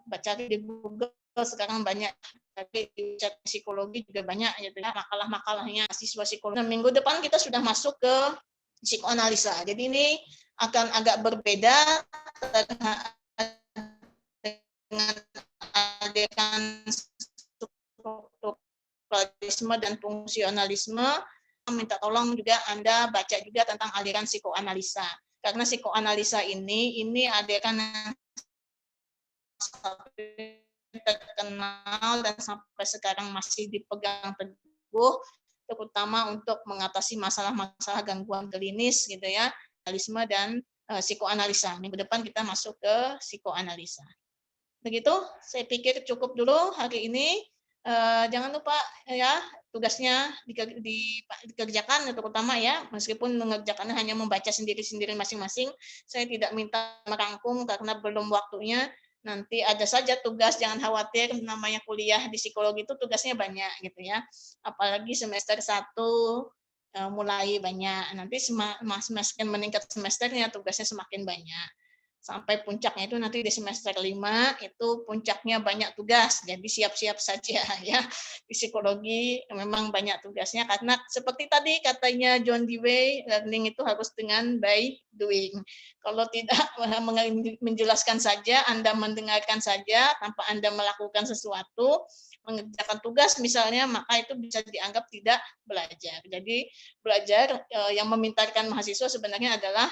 Baca di Google sekarang banyak, tapi di chat psikologi juga banyak gitu ya, makalah-makalahnya siswa psikologi. Nah, minggu depan kita sudah masuk ke psikoanalisa. Jadi ini akan agak berbeda dengan aliran strukturalisme dan fungsionalisme. Minta tolong juga Anda baca juga tentang aliran psikoanalisa. Karena psikoanalisa ini aliran terkenal dan sampai sekarang masih dipegang teguh, terutama untuk mengatasi masalah-masalah gangguan klinis gitu ya, analisme dan psikoanalisa. Minggu depan kita masuk ke psikoanalisa. Begitu, saya pikir cukup dulu hari ini. Jangan lupa ya, tugasnya dikerjakan terutama ya, meskipun mengerjakannya hanya membaca sendiri-sendiri masing-masing, saya tidak minta merangkum karena belum waktunya. Nanti ada saja tugas, jangan khawatir, namanya kuliah di psikologi itu tugasnya banyak gitu ya. Apalagi semester 1 mulai banyak. Nanti semakin meningkat semesternya tugasnya semakin banyak. Sampai puncaknya itu nanti di semester 5 itu puncaknya banyak tugas. Jadi siap-siap saja ya. Di psikologi memang banyak tugasnya karena seperti tadi katanya John Dewey, learning itu harus dengan by doing. Kalau tidak menjelaskan saja, Anda mendengarkan saja tanpa Anda melakukan sesuatu, mengerjakan tugas misalnya, maka itu bisa dianggap tidak belajar. Jadi belajar yang memintakan mahasiswa sebenarnya adalah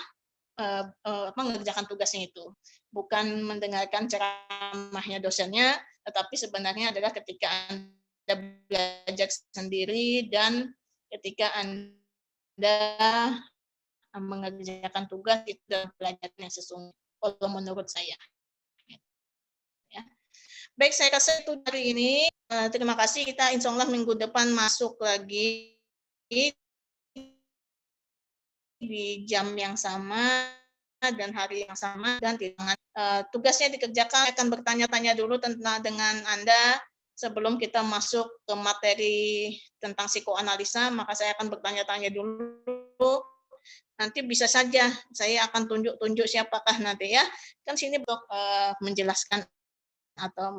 mengerjakan tugasnya itu, bukan mendengarkan ceramahnya dosennya, tetapi sebenarnya adalah ketika Anda belajar sendiri dan ketika Anda mengerjakan tugas itu dalam pelajaran yang sesungguhnya, kalau menurut saya. Ya. Baik, saya rasa itu dari ini. Terima kasih. Kita insya Allah minggu depan masuk lagi di jam yang sama dan hari yang sama, dan tugasnya dikerjakan. Akan bertanya-tanya dulu dengan Anda sebelum kita masuk ke materi tentang psikoanalisa, maka saya akan bertanya-tanya dulu. Nanti bisa saja saya akan tunjuk siapakah nanti ya. Kan sini untuk menjelaskan atau